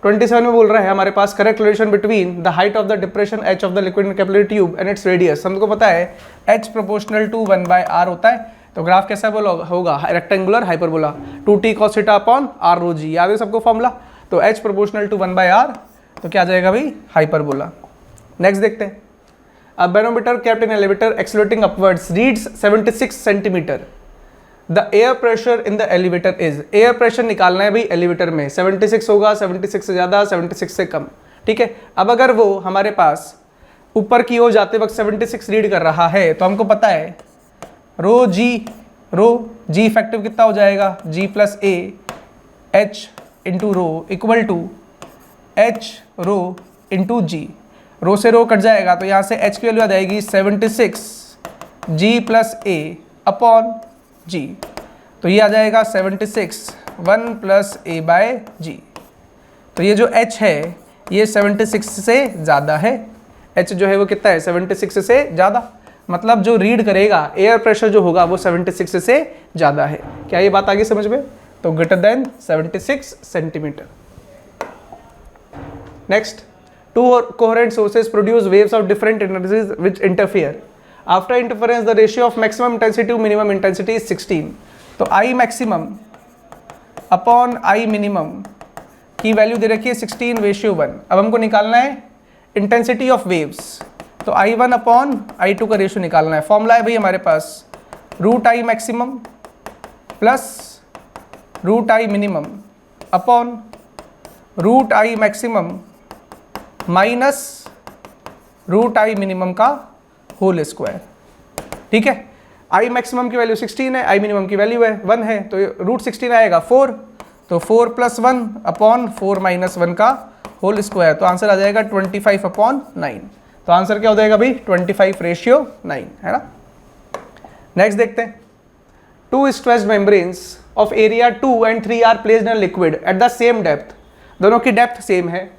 27 में बोल रहा है हमारे पास correct relation between the height of the depression h of the liquid in capillary tube and its radius. हमको पता है एच प्रोपोर्शनल टू 1/r होता है, तो ग्राफ कैसा होगा rectangular hyperbola 2t cos theta upon r रो जी, याद है सबको फॉर्मूला। तो h प्रोपोर्शनल टू 1/r, तो क्या आ जाएगा भाई हाइपरबोला। नेक्स्ट देखते हैं, a barometer kept in elevator accelerating upwards reads 76 centimetre. The air pressure in the elevator is, air pressure निकालना है भाई एलिवेटर में, 76 होगा, 76 से ज़्यादा, 76 से कम, ठीक है। अब अगर वो हमारे पास ऊपर की ओर जाते वक्त 76 रीड कर रहा है, तो हमको पता है रो जी इफेक्टिव कितना हो जाएगा, g plus a h into rho equal to h rho into g. Rho से रो कट जाएगा, तो यहाँ से एच की वैल्यू आ जाएगी 76 जी प्लस ए अपॉन जी, तो ये आ जाएगा 76 1 प्लस ए बाय जी। तो ये जो h है ये 76 से ज़्यादा है, h जो है वो कितना है 76 से ज़्यादा, मतलब जो रीड करेगा एयर प्रेशर जो होगा वो 76 से ज़्यादा है। क्या ये बात आगे समझ में? तो greater than 76 centimetre. Next, two coherent sources produce waves of different energies which interfere. After interference, the ratio of maximum intensity to minimum intensity is 16. तो I maximum upon I minimum की वैल्यू दे रखी है 16:1। अब हमको निकालना है intensity of waves, तो I1 अपॉन I2 का रेशियो निकालना है। फॉर्मूला है भाई हमारे पास root I maximum plus root I minimum upon root I maximum minus root I minimum का होल स्क्वायर, ठीक है। I मैक्सिमम की वैल्यू 16 है, I मिनिमम की वैल्यू है 1 है, तो रूट 16 आएगा 4, तो 4 + 1 अपॉन 4 - 1 का होल स्क्वायर, तो आंसर आ जाएगा 25/9। तो आंसर क्या हो जाएगा भाई 25:9, है ना। नेक्स्ट देखते हैं, 2 stretched membranes of area 2 and 3 are placed in liquid at the same depth. दोनों की डेप्थ सेम है।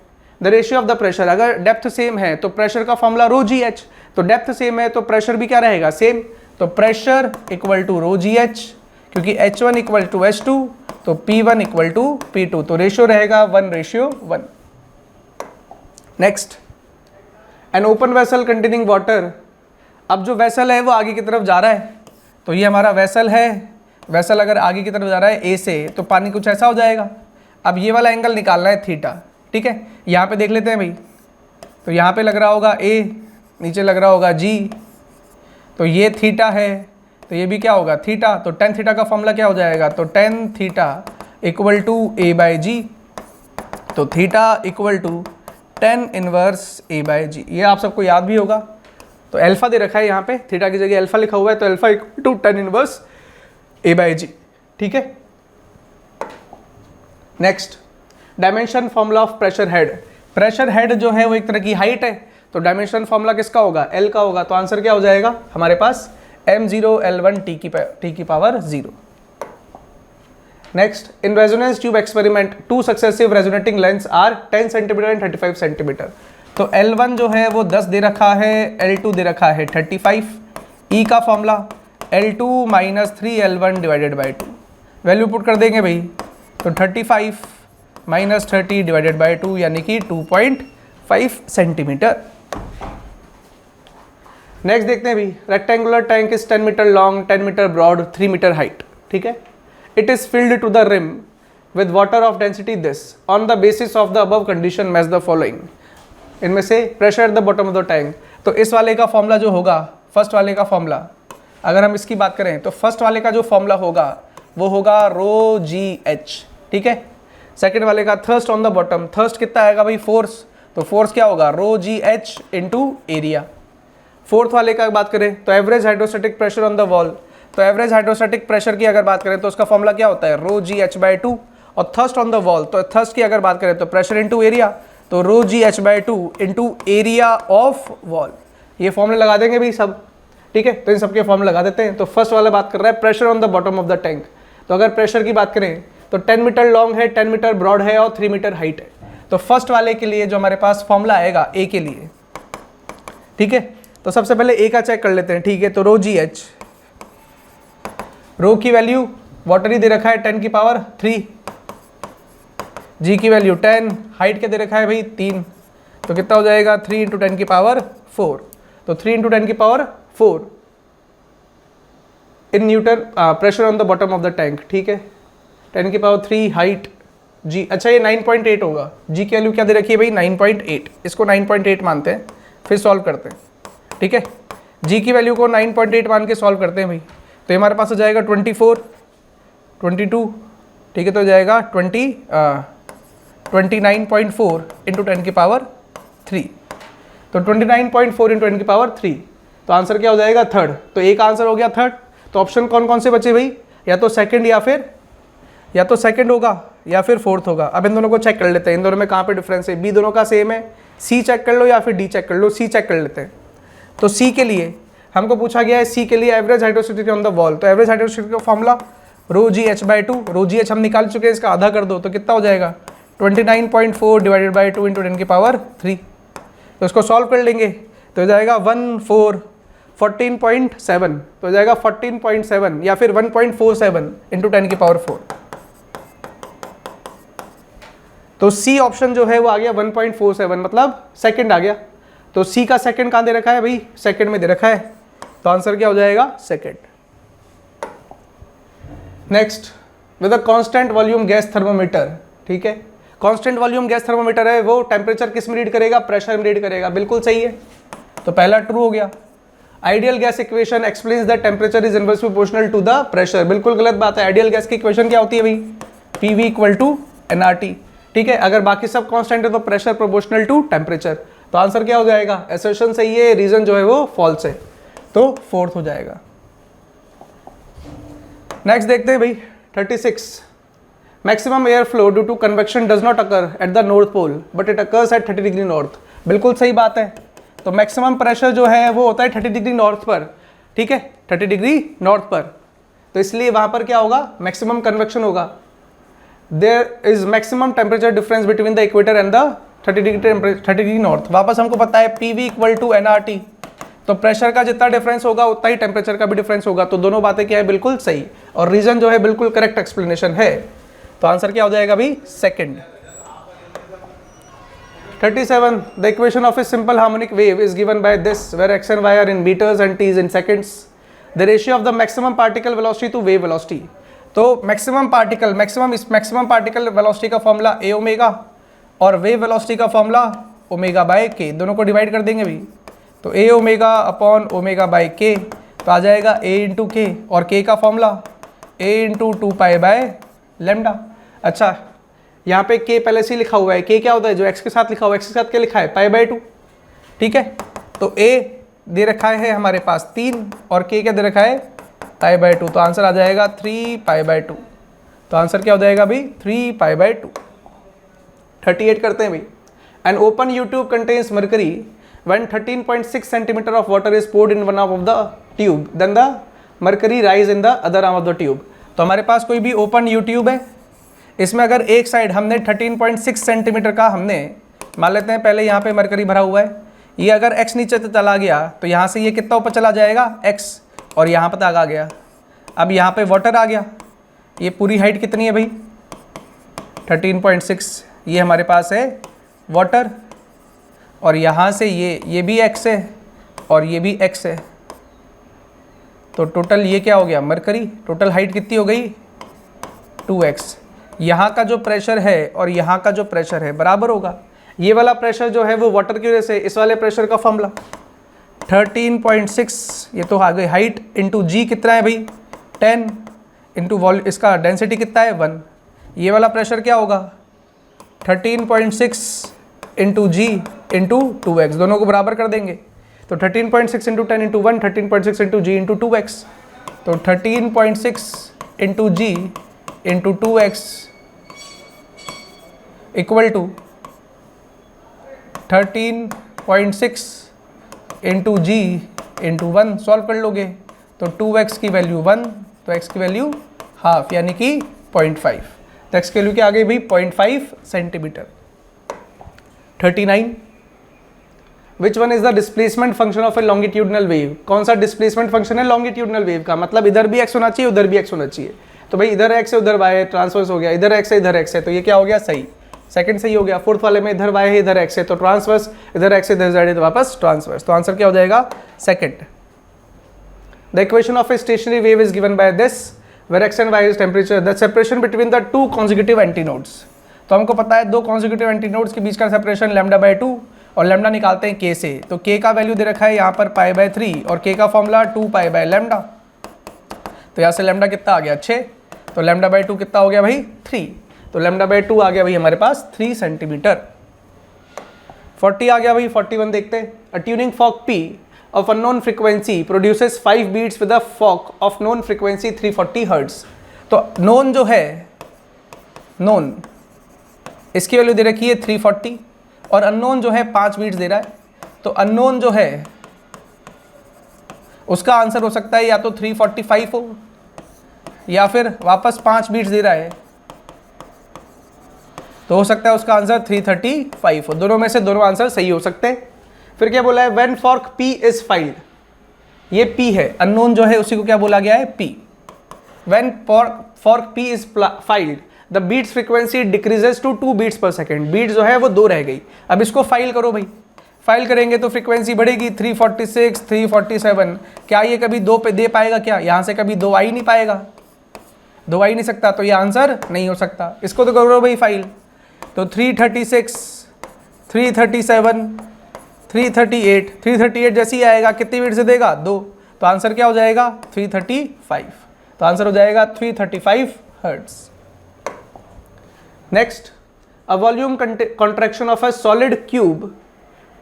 The ratio of the pressure, अगर डेप्थ सेम है तो प्रेशर का फॉर्मूला रो जी एच, तो डेप्थ सेम है तो प्रेशर भी क्या रहेगा सेम, तो pressure equal to rho g h, क्योंकि H1 इक्वल टू H2, तो P1 इक्वल टू P2, तो रेशियो रहेगा 1:1। Next, an open vessel containing water. अब जो वेसल है वो आगे की तरफ जा रहा है, तो ये हमारा वेसल है, वेसल अगर आगे की तरफ जा रहा है ए से, तो पानी कुछ ऐसा हो जाएगा। अब ये वाला एंगल निकालना है थीटा, ठीक है। यहाँ पे देख लेते हैं भाई, तो यहाँ पे लग रहा होगा ए, नीचे लग रहा होगा जी, तो ये थीटा है, तो ये भी क्या होगा थीटा, तो tan थीटा का फॉर्मूला क्या हो जाएगा, तो tan theta equal to A/G, तो theta equal to tan inverse A/G। ये आप सबको याद भी होगा, तो अल्फा दे रखा है यहाँ पे, थीटा की जगह अल्फा लिखा हुआ है, तो alpha equal to tan inverse A/G, ठीक है। Next, dimension formula of pressure head. Pressure head जो है वो एक तरह की हाइट है, तो डायमेंशन फॉर्मूला किसका होगा, L का होगा, तो आंसर क्या हो जाएगा हमारे पास m0L1 t की power 0। Next, in resonance tube experiment 2 successive resonating lengths are 10 centimetre and 35 centimetre. तो L1 जो है वो 10 दे रखा है, L2 दे रखा है 35, E का formula L2 - 3L1 divided by 2, value put कर देंगे भाई, तो 35 - 30 डिवाइडेड बाई 2 यानी कि 2.5 सेंटीमीटर। नेक्स्ट देखते हैं भाई, rectangular tank is 10 metre long, 10 metre broad, 3 metre height, ठीक है। It is filled to the rim with water of density this, on the basis of the above condition match the following. इनमें से pressure at the bottom of the tank, तो इस वाले का formula जो होगा, फर्स्ट वाले का फॉर्मूला अगर हम इसकी बात करें, तो फर्स्ट वाले का जो फॉर्मूला होगा वो होगा रो जी एच, ठीक है। सेकेंड वाले का thrust on the bottom, thrust कितना आएगा भाई फोर्स, तो फोर्स क्या होगा rho g h into area. Fourth वाले का बात करें तो average hydrostatic pressure on the wall, तो एवरेज हाइड्रोस्टैटिक प्रेशर की अगर बात करें तो उसका फॉर्मूला क्या होता है रो जी एच बाई 2, और थर्स्ट ऑन द वॉल, तो थर्स्ट की अगर बात करें तो प्रेशर इंटू एरिया, तो rho g h by 2 into area of wall. ये फॉर्मूले लगा देंगे भाई सब, ठीक है। तो इन सबके फॉर्मूले लगा देते हैं। तो फर्स्ट वाला बात कर रहा है pressure on the bottom of the tank, तो अगर प्रेशर की बात करें तो 10 मीटर लॉन्ग है, 10 मीटर ब्रॉड है और 3 मीटर हाइट है। तो फर्स्ट वाले के लिए जो हमारे पास फॉर्मूला आएगा ए के लिए, ठीक है। तो सबसे पहले ए का चेक कर लेते हैं, ठीक है। तो रो जी एच रो की वैल्यू वाटर ही दे रखा है 10 की पावर 3, जी की वैल्यू 10, हाइट क्या दे रखा है भाई 3, तो कितना हो जाएगा 3 इंटू 10 की पावर 4, तो 3 इंटू 10 की power 4 in newton pressure on the bottom of the tank. ठीक है, 10 की पावर 3 हाइट जी, अच्छा ये 9.8 होगा, जी की वैल्यू क्या दे रखी है भाई 9.8, इसको 9.8 मानते हैं, फिर सॉल्व करते हैं। ठीक है, जी की वैल्यू को 9.8 मान के सॉल्व करते हैं भाई, तो हमारे पास हो जाएगा 24, 22, ठीक है, तो हो जाएगा 29.4 इंटू 10 की पावर 3, तो 29.4 इंटू 10 की पावर 3, तो आंसर क्या हो जाएगा थर्ड। तो एक आंसर हो गया थर्ड। तो ऑप्शन कौन कौन से बचे भाई, या तो सेकंड या तो सेकंड होगा या फिर फोर्थ होगा। अब इन दोनों को चेक कर लेते हैं, इन दोनों में कहाँ पे डिफरेंस है, बी दोनों का सेम है, सी चेक कर लो या फिर डी चेक कर लो, सी चेक कर लेते हैं। तो सी के लिए हमको पूछा गया है, सी के लिए average hydrostatic on the wall, तो एवरेज हाइड्रोस्टेटिक का formula rho g h by 2, rho g h हम निकाल चुके हैं, इसका आधा कर दो तो कितना हो जाएगा 29.4 डिवाइडेड बाई 2 इंटू 10 की पावर 3, तो इसको सॉल्व कर लेंगे तो हो जाएगा 14.7, तो हो जाएगा 14.7 या फिर 1.47 इंटू 10 की पावर 4, तो सी ऑप्शन जो है वो आ गया 1.47, मतलब सेकंड आ गया। तो सी का सेकंड कहाँ दे रखा है भाई, सेकंड में दे रखा है, तो आंसर क्या हो जाएगा second. Next, with a constant volume gas thermometer. ठीक है, कांस्टेंट वॉल्यूम गैस थर्मोमीटर है, वो टेम्परेचर किस में रीड करेगा, प्रेशर में रीड करेगा, बिल्कुल सही है, तो पहला ट्रू हो गया। Ideal gas equation explains that temperature is inversely proportional to the pressure, बिल्कुल गलत बात है। आइडियल गैस की इक्वेशन क्या होती है भाई, पीवी इक्वल टू एनआरटी। ठीक है, अगर बाकी सब कांस्टेंट है तो प्रेशर प्रोपोर्शनल टू टेम्परेचर, तो आंसर क्या हो जाएगा, असर्शन सही है, रीजन जो है वो फॉल्स है, तो फोर्थ हो जाएगा। नेक्स्ट देखते हैं भाई 36, maximum air flow due to convection does not occur at the north pole but it occurs at 30 degree north, बिल्कुल सही बात है। तो मैक्सिमम प्रेशर जो है वो होता है 30 डिग्री नॉर्थ पर, ठीक है, 30 डिग्री नॉर्थ पर, तो इसलिए वहां पर क्या होगा, मैक्सिमम कन्वेक्शन होगा। There is maximum temperature difference between the equator and the 30 degree north. वापस हमको पता है पीवी इक्वल टू एनआरटी, तो प्रेशर का जितना डिफरेंस होगा उतना ही टेम्परेचर का भी डिफरेंस होगा, तो दोनों बातें क्या है, बिल्कुल सही, और रीजन जो है बिल्कुल करेक्ट एक्सप्लेनेशन है, तो आंसर क्या हो जाएगा भाई second. 37, the equation of a simple harmonic wave is given by this, where x and y are in meters and t is in seconds. The ratio of the maximum particle velocity to wave velocity. तो maximum particle velocity का formula ए omega और wave velocity का formula omega by के, दोनों को divide कर देंगे भी, तो ए ओमेगा अपॉन ओमेगा बाय के, तो आ जाएगा ए इंटू के, और के का formula A into 2 pi by lambda. अच्छा, यहाँ पे k पहले से लिखा हुआ है, k क्या होता है, जो x के साथ लिखा हुआ है, x के साथ क्या लिखा है, पाई बाय 2, ठीक है, तो a दे रखा है हमारे पास 3 और k क्या दे रखा है पाई बाय 2, तो आंसर आ जाएगा 3 पाई बाय 2, तो आंसर क्या हो जाएगा भाई 3 पाई बाय 2। 38 करते हैं भाई, an open YouTube contains mercury when 13.6 centimeter of water is poured in one arm of the tube, then the mercury rise in the other arm of the tube। तो हमारे पास कोई भी ओपन यूट्यूब है, इसमें अगर एक साइड हमने 13.6 centimetre का हमने मान लेते हैं, पहले यहाँ पे मरकरी भरा हुआ है, ये अगर x नीचे से चला गया तो यहाँ से ये कितना ऊपर चला जाएगा x, और यहाँ पर तक आ गया। अब यहाँ पे वाटर आ गया, ये पूरी हाइट कितनी है भाई 13.6, ये हमारे पास है वाटर, और यहाँ से ये भी x है और ये भी x है, तो टोटल ये क्या हो गया मरकरी, टोटल हाइट कितनी हो गई 2x। यहाँ का जो प्रेशर है और यहाँ का जो प्रेशर है बराबर होगा, ये वाला प्रेशर जो है वो वाटर की वजह से, इस वाले प्रेशर का फॉर्मूला 13.6, ये तो आ गई हाइट इंटू जी कितना है भाई 10 इंटू वॉल्यूम, इसका डेंसिटी कितना है 1, ये वाला प्रेशर क्या होगा 13.6 इंटू जी इंटू 2x, दोनों को बराबर कर देंगे, तो 13.6 into 10 into 1, 13.6 into g into 2x, तो 13.6 into g into 2x equal to 13.6 into g into 1, solve कर लोगे तो 2x की वैल्यू 1, तो x की वैल्यू हाफ यानी कि 0.5, तो x की वैल्यू क्या आ गई भाई 0.5 centimetre. 39, which one is the displacement function of A longitudinal wave, कौन सा डिस्प्लेसमेंट फंक्शन है लॉन्गिट्यूडनल वेव का, मतलब इधर भी x होना चाहिए उधर भी x होना चाहिए। तो भाई इधर x है उधर y है, ट्रांसवर्स हो गया, इधर x है इधर x है, तो ये क्या हो गया सही, सेकंड सही हो गया। फोर्थ वाले में इधर y है इधर x है तो ट्रांसवर्स, इधर x है इधर z है तो वापस ट्रांसवर्स, तो आंसर क्या हो जाएगा second. The equation of a stationary wave is given by this where x and y is temperature, the separation between the two consecutive antinodes। तो हमको पता है दो consecutive antinodes के बीच का सेपरेशन λ/2 और लैम्डा निकालते हैं k से, तो k का वैल्यू दे रखा है यहाँ पर π/3 और k का फॉर्मूला 2π/λ। तो यहाँ से लैम्डा कितना आ गया 6, तो λ/2 कितना हो गया भाई 3, तो λ/2 आ गया भाई हमारे पास 3 सेंटीमीटर। 40 आ गया भाई, 41 देखते हैं। A tuning fork P of unknown frequency produces 5 beats with a fork of known frequency 340 Hz। तो known जो है known इसकी वैल्यू दे रखी है 340 और unknown जो है 5 बीट्स दे रहा है, तो unknown जो है उसका आंसर हो सकता है या तो 345 हो या फिर वापस 5 बीट्स दे रहा है तो हो सकता है उसका आंसर 335 हो। दोनों में से दोनों आंसर सही हो सकते हैं। फिर क्या बोला है when fork P is filed, ये P है, अननोन जो है उसी को क्या बोला गया है P। When fork P is filed the beats frequency decreases to 2 beats per second, beat जो है वो 2 रह गई। अब इसको फाइल करो भाई, फाइल करेंगे तो फ्रीक्वेंसी बढ़ेगी 346 347, क्या ये कभी 2 पे दे पाएगा, क्या यहाँ से कभी 2 आ ही नहीं पाएगा, 2 आ ही नहीं सकता, तो ये आंसर नहीं हो सकता। इसको तो करो भाई फाइल, तो 336 337 338 जैसे ही आएगा कितनी बीट से देगा 2, तो आंसर क्या हो जाएगा 335, तो आंसर हो जाएगा 335 hertz. Next, a volume contraction of a solid cube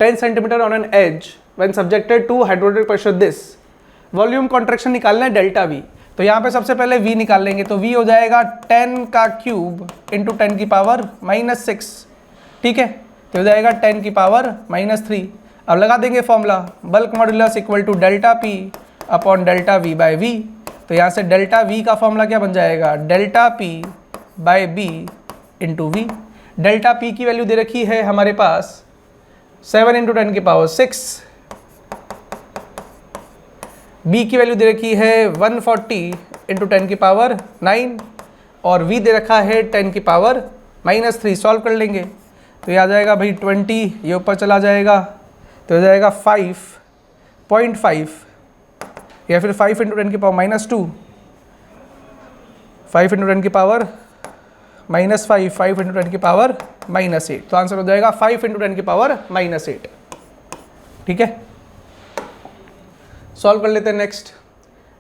10 centimetre on an edge when subjected to hydraulic pressure this. Volume contraction निकालना है डेल्टा वी, तो यहाँ पे सबसे पहले v निकाल लेंगे, तो v हो जाएगा 10 का क्यूब इंटू 10 की पावर -6, ठीक है, तो हो जाएगा 10 की पावर -3। अब लगा देंगे formula bulk modulus equal to delta P upon delta V by V, तो यहाँ से डेल्टा वी का फॉर्मूला क्या बन जाएगा delta P by B into V. Delta P की वैल्यू दे रखी है हमारे पास 7 इंटू 10 की पावर 6, बी की वैल्यू दे रखी है 140 इंटू 10 की पावर 9 और v दे रखा है 10 की पावर -3। सॉल्व कर लेंगे तो ये आ जाएगा भाई 20, ये ऊपर चला जाएगा तो हो जाएगा 5.5 या फिर 5 इंटू 10 की पावर -2, 5 इंटू 10 की पावर -5, 5 इंटू 10 की पावर -8, तो आंसर हो जाएगा 5 इंटू 10 की पावर -8, ठीक है। सॉल्व कर लेते हैं। नेक्स्ट,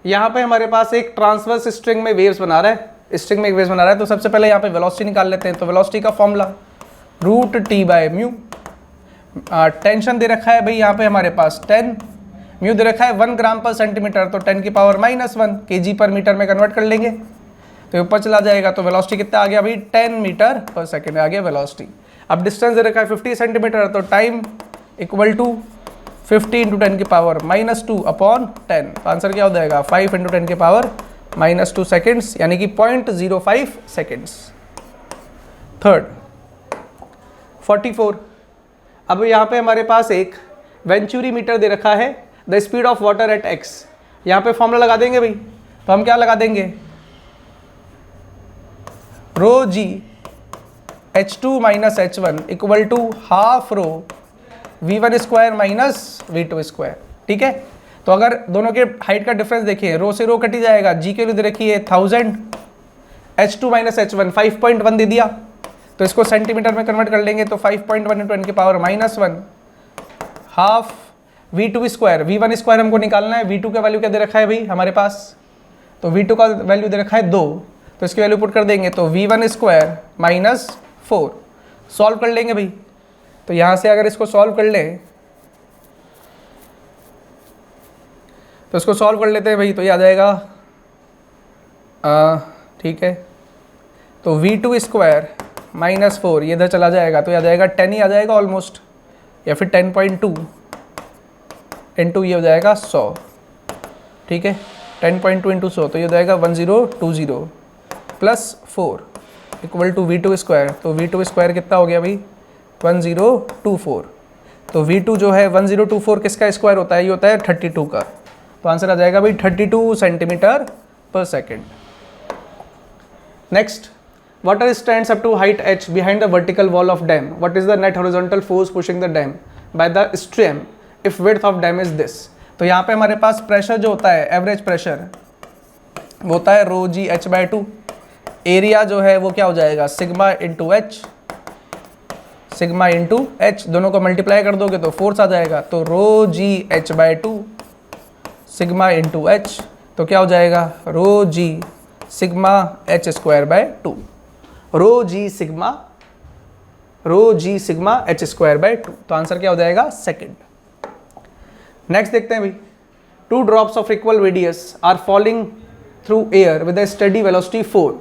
यहाँ पे हमारे पास एक ट्रांसवर्स स्ट्रिंग में वेव्स बना रहा है, स्ट्रिंग में एक वेव्स बना रहा है, तो सबसे पहले यहाँ पे वेलोसिटी निकाल लेते हैं। तो वेलोसिटी का फॉर्मूला √T/μ। टेंशन दे रखा है भाई यहाँ पे हमारे पास 10, म्यू दे रखा है 1 ग्राम पर सेंटीमीटर, तो 10 की पावर -1 kg पर मीटर में कन्वर्ट कर लेंगे तो ऊपर चला जाएगा। तो वेलोसिटी कितना आ गया भाई 10 मीटर पर सेकेंड आ गया वेलोसिटी। अब डिस्टेंस दे रखा है 50 सेंटीमीटर, तो टाइम इक्वल टू 50 इंटू 10 की पावर -2 अपॉन 10, तो आंसर क्या हो जाएगा 5 इंटू 10 की पावर -2 सेकेंड्स, यानी कि 0.05 सेकेंड्स। थर्ड, 44। अब यहाँ पे हमारे पास एक वेंचुरी मीटर दे रखा है, the speed of water at x। यहाँ पे फॉर्मूला लगा देंगे भाई, तो हम क्या लगा देंगे ρg h2 - h1 equal to half rho v1 square minus v2 square, ठीक है। तो अगर दोनों के हाइट का डिफरेंस देखिए, रो से रो कटी जाएगा, g के लिए दे रखी है 1000, h2 - h1 5.1 दे दिया, तो इसको सेंटीमीटर में कन्वर्ट कर लेंगे तो 5.1 इंटू 10 की power -1 half v2 square, v1 square हमको निकालना है, v2 का वैल्यू क्या दे रखा है भाई हमारे पास, तो v2 का वैल्यू दे रखा है 2, तो इसकी वैल्यू पुट कर देंगे तो v1 स्क्वायर -4। सॉल्व कर लेंगे भाई, तो यहाँ से अगर इसको सॉल्व कर लें तो इसको सॉल्व कर लेते हैं भाई, तो ये आ जाएगा ठीक है, तो v2 स्क्वायर -4 ये इधर चला जाएगा तो ये आ जाएगा 10 ही आ जाएगा ऑलमोस्ट, या फिर 10.2 इंटू ये हो जाएगा 100, ठीक है, 10.2 इंटू 100 तो ये हो जाएगा 1020 plus 4 equal to v2 square, तो v2 स्क्वायर कितना हो गया भाई 1024, तो V2 जो है 1024 किसका स्क्वायर होता है, ये होता है 32 का। तो आंसर आ जाएगा भाई 32 सेंटीमीटर पर second. Next, water stands up to height h behind the vertical wall of dam. What is the net horizontal force pushing the dam by the stream if width of dam is this? तो यहाँ पे हमारे पास pressure जो होता है, average pressure, वो होता है rho g h by two. Area जो है वो क्या हो जाएगा, sigma into h, sigma into h, दोनों को मल्टीप्लाई कर दोगे तो फोर्स आ जाएगा। तो rho g h by two sigma into h, तो क्या हो जाएगा, rho g sigma h square by two, rho g sigma h square by two. तो आंसर क्या हो जाएगा, सेकंड। नेक्स्ट देखते हैं भाई, two drops of equal radius r falling through air with a steady velocity 4।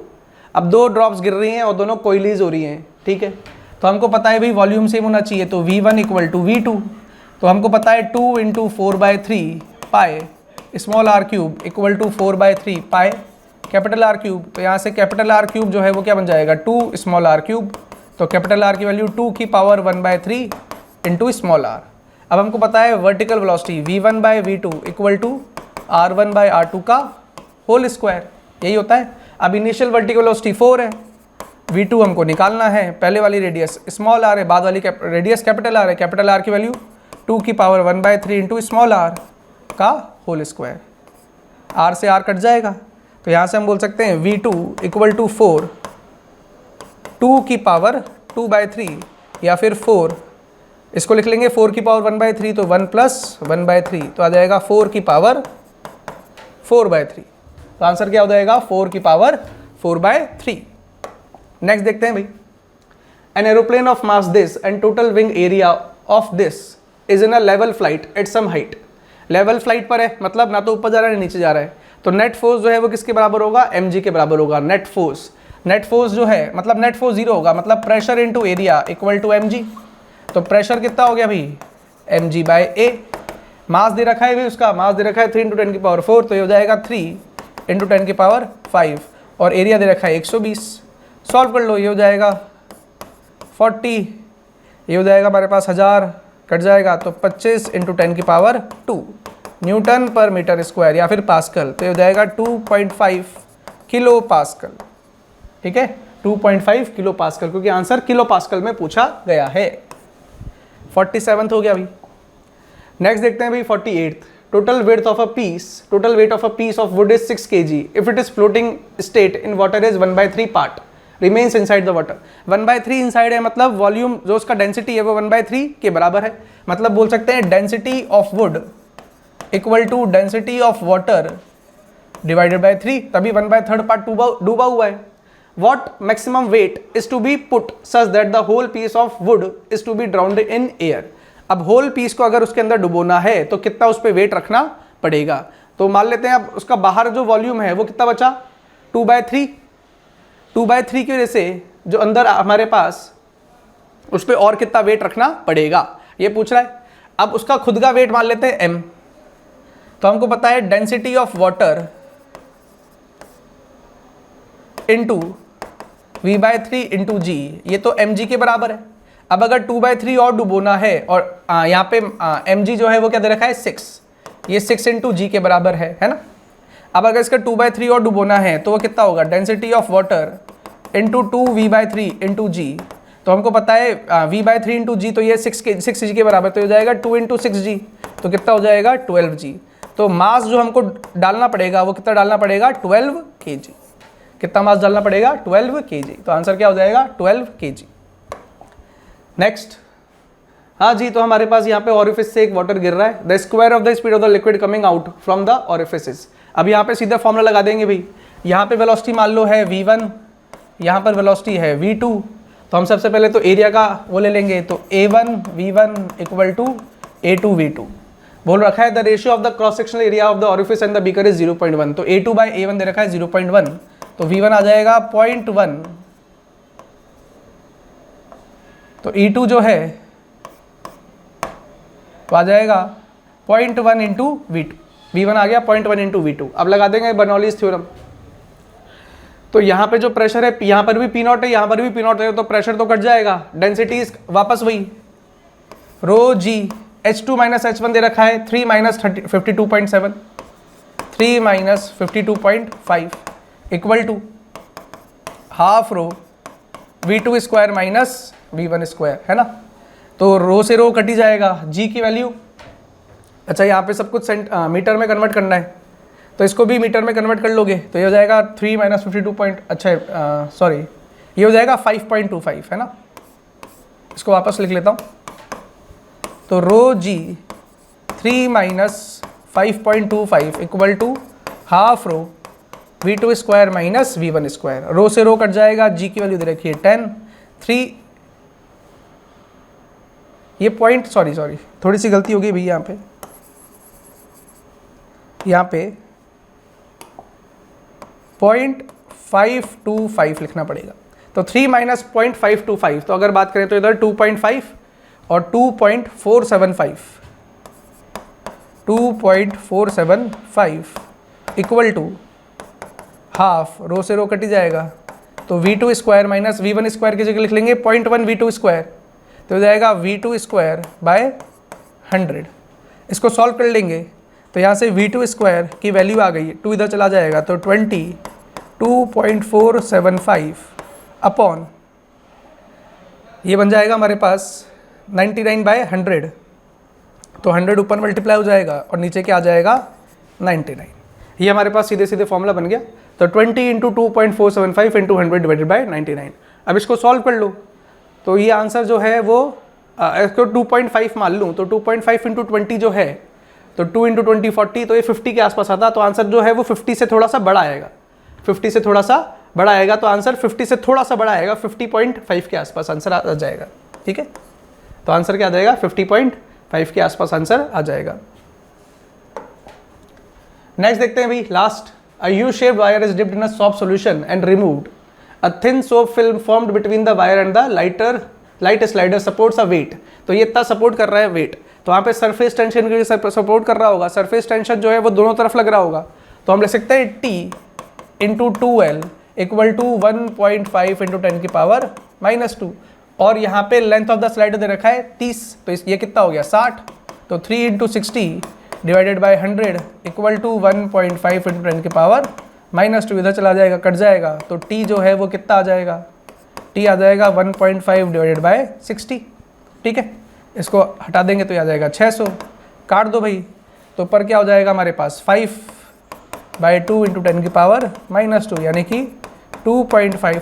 अब दो ड्रॉप्स गिर रही हैं और दोनों कोइलीज हो रही हैं, ठीक है। तो हमको पता है भाई वॉल्यूम सेम होना चाहिए, तो V1 इक्वल टू V2, तो हमको पता है 2 into 4/3 pi small r cube equal to 4/3 pi capital R cube. तो यहाँ से कैपिटल आर क्यूब जो है वो क्या बन जाएगा, 2 स्मॉल आर क्यूब। तो कैपिटल आर की वैल्यू 2 की पावर 1/3 इंटू स्मॉल आर। अब हमको पता है vertical velocity V1/V2 equal to R1/R2 का होल स्क्वायर, यही होता है। अब इनिशियल वर्टिकल वेलोसिटी 4 है, V2 हमको निकालना है, पहले वाली रेडियस स्मॉल आर है, बाद वाली रेडियस कैपिटल आर है। कैपिटल आर की वैल्यू 2 की पावर 1/3 इंटू स्मॉल आर का होल स्क्वायर। आर से आर कट जाएगा, तो यहाँ से हम बोल सकते हैं V2 इक्वल टू 4, 2 की पावर 2/3 या फिर 4, इसको लिख लेंगे 4 की पावर 1/3, तो 1 प्लस 1/3, तो आ जाएगा 4 की पावर 4/3। तो आंसर क्या हो जाएगा, 4 की पावर 4/3। नेक्स्ट देखते हैं भाई, an aeroplane of mass this and total wing area of this is in a level flight at some height. Level flight पर है, मतलब ना तो ऊपर जा रहा है ना नीचे जा रहा है। तो नेट फोर्स जो है वो किसके बराबर होगा, mg के बराबर होगा। नेट फोर्स जो है, मतलब नेट फोर्स 0 होगा, मतलब pressure into area equal to mg। तो प्रेशर कितना हो गया भाई, mg बाय a। मास दे रखा है भाई, उसका मास दे रखा है 3 × 10 की पावर 4, तो ये हो जाएगा 3 × 10 की पावर 5, और एरिया दे रखा है 120। सॉल्व कर लो, ये हो जाएगा 40, ये हो जाएगा हमारे पास 1000, कट जाएगा तो 25 × 10 की पावर 2 न्यूटन पर मीटर स्क्वायर या फिर पास्कल। तो ये हो जाएगा 2.5 किलो पास्कल, ठीक है, 2.5 किलो पास्कल, क्योंकि आंसर किलो पास्कल में पूछा गया है। 47th हो गया भाई। नेक्स्ट देखते हैं भाई 48th, total weight of a piece of wood is 6 kg if it is floating state in water is 1/3 part remains inside the water. 1/3 inside है, मतलब वॉल्यूम जो उसका डेंसिटी है वो 1/3 के बराबर है। मतलब बोल सकते हैं density of wood equal to density of water divided by 3, तभी 1/3 पार्ट डूबा हुआ है। What maximum weight is to be put such that the whole piece of wood is to be drowned in air. अब whole piece को अगर उसके अंदर डुबोना है तो कितना उस पर वेट रखना पड़ेगा। तो मान लेते हैं अब उसका बाहर जो वॉल्यूम है वो कितना बचा, 2/3। 2/3 की वजह से जो अंदर हमारे पास उस पर और कितना वेट रखना पड़ेगा, ये पूछ रहा है। अब उसका खुद का वेट मान लेते हैं m। तो हमको पता है density of water into V/3 into g, ये तो mg के बराबर है। अब अगर 2/3 और डुबोना है, और यहाँ पे mg जो है वो क्या दे रखा है 6, ये 6 इंटू जी के बराबर है ना। अब अगर इसका 2/3 और डुबोना है तो वो कितना होगा, density of water into 2V/3 into g. तो हमको पता है V/3 इंटू जी, तो ये 6 जी के बराबर, तो हो जाएगा 2 इंटू 6g, तो कितना हो जाएगा 12g। तो मास जो हमको डालना पड़ेगा वो कितना डालना पड़ेगा, 12 kg। कितना मास डालना पड़ेगा, 12 kg। तो आंसर क्या हो जाएगा, 12 kg। नेक्स्ट, हाँ जी, तो हमारे पास यहाँ पे ऑरिफिस से एक वाटर गिर रहा है। The square of the speed of the liquid coming out from the orifices. अब यहाँ पे सीधा फॉर्मूला लगा देंगे भाई। यहाँ पे वेलोसिटी मान लो है v1, यहाँ पर वेलोसिटी है v2। तो हम सबसे पहले तो एरिया का वो ले लेंगे, तो a1 v1 equal to a2 v2। बोल रखा है the ratio of the cross sectional area of the orifice and the beaker is 0.1। तो a2/a1 दे रखा है 0.1, तो v1 आ जाएगा 0.1, तो E2 जो है तो आ जाएगा 0.1 इंटू V2। V1 आ गया 0.1 इंटू V2। अब लगा देंगे बर्नौलीज थ्योरम। तो यहाँ पे जो प्रेशर है, यहाँ पर भी P0 है, यहाँ पर भी P0 है, तो प्रेशर तो कट जाएगा, डेंसिटी वापस वही। रो जी H2 माइनस H1 दे रखा है 3 minus 52.7, 3 minus 52.5 equal to half rho V2 square minus V1 square, है ना। तो रो से रो कटी जाएगा, जी की वैल्यू, अच्छा यहाँ पे सब कुछ मीटर में कन्वर्ट करना है, तो इसको भी मीटर में कन्वर्ट कर लोगे तो ये हो जाएगा 3 माइनस 52 पॉइंट, अच्छा सॉरी ये हो जाएगा 5.25, है ना। इसको वापस लिख लेता हूँ, तो rho g 3 minus 5.25 equal to half rho V2 square minus V1 square, rho से रो कट जाएगा, जी की वैल्यू दे रखी है 10, 3 ये पॉइंट सॉरी थोड़ी सी गलती हो गई भैया यहाँ पे 0.525 लिखना पड़ेगा, तो 3 माइनस 0.525, तो अगर बात करें तो इधर 2.5 और 2.475 इक्वल टू हाफ, रो से रो कटी जाएगा, तो V2 square minus V1 square की जगह लिख लेंगे 0.1 V2 स्क्वायर, तो हो जाएगा V2 स्क्वायर बाय 100। इसको सॉल्व कर लेंगे तो यहाँ से V2 स्क्वायर की वैल्यू आ गई, 2 इधर चला जाएगा तो 22.475 अपॉन ये बन जाएगा हमारे पास 99/100, तो 100 ऊपर मल्टीप्लाई हो जाएगा और नीचे क्या आ जाएगा 99। ये हमारे पास सीधे सीधे फॉर्मूला बन गया, तो 20 × 2.475 × 100 डिवाइडेड बाय 99। अब इसको सॉल्व कर लो, तो ये आंसर जो है वो इसको 2.5 मान लूँ, तो 2.5 × 20 जो है, तो 2 × 20 40, तो ये 50 के आसपास आता, तो आंसर जो है वो 50 से थोड़ा सा बड़ा आएगा, 50 से थोड़ा सा बड़ा आएगा, तो आंसर 50 से थोड़ा सा बड़ा आएगा, 50.5 के आसपास आंसर आ जाएगा, ठीक है। तो आंसर क्या आ जाएगा 50.5 के आसपास आंसर आ जाएगा। नेक्स्ट देखते हैं भाई, last, a U shaped wire is dipped in a soft solution and removed, a thin soap film formed between the wire and the light slider supports a weight, तो ये इतना सपोर्ट कर रहा है वेट, तो वहाँ पे सरफेस टेंशन के लिए सपोर्ट कर रहा होगा, सरफेस टेंशन जो है वो दोनों तरफ लग रहा होगा, तो हम लिख सकते हैं T × 2L इक्वल टू 1.5 × 10⁻⁻², और यहाँ पे लेंथ ऑफ द स्लाइडर दे रखा है 30, तो ये कितना हो गया 60, तो 3 × 60 डिवाइडेड बाय 100 इक्वल टू 1.5 × 10⁻⁻², इधर चला जाएगा कट जाएगा, तो T जो है वो कितना आ जाएगा, T आ जाएगा 1.5 डिवाइडेड बाय 60, ठीक है। इसको हटा देंगे तो आ जाएगा 600, काट दो भाई, तो ऊपर क्या हो जाएगा हमारे पास 5/2 × 10⁻⁻², यानी कि 2.5 ×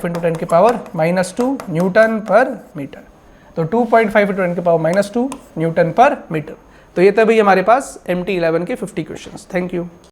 10⁻⁻² न्यूटन पर मीटर, तो 2.5 × 10⁻⁻² न्यूटन पर मीटर। तो ये था भाई हमारे पास MT11 के 50 क्वेश्चंस। Thank you.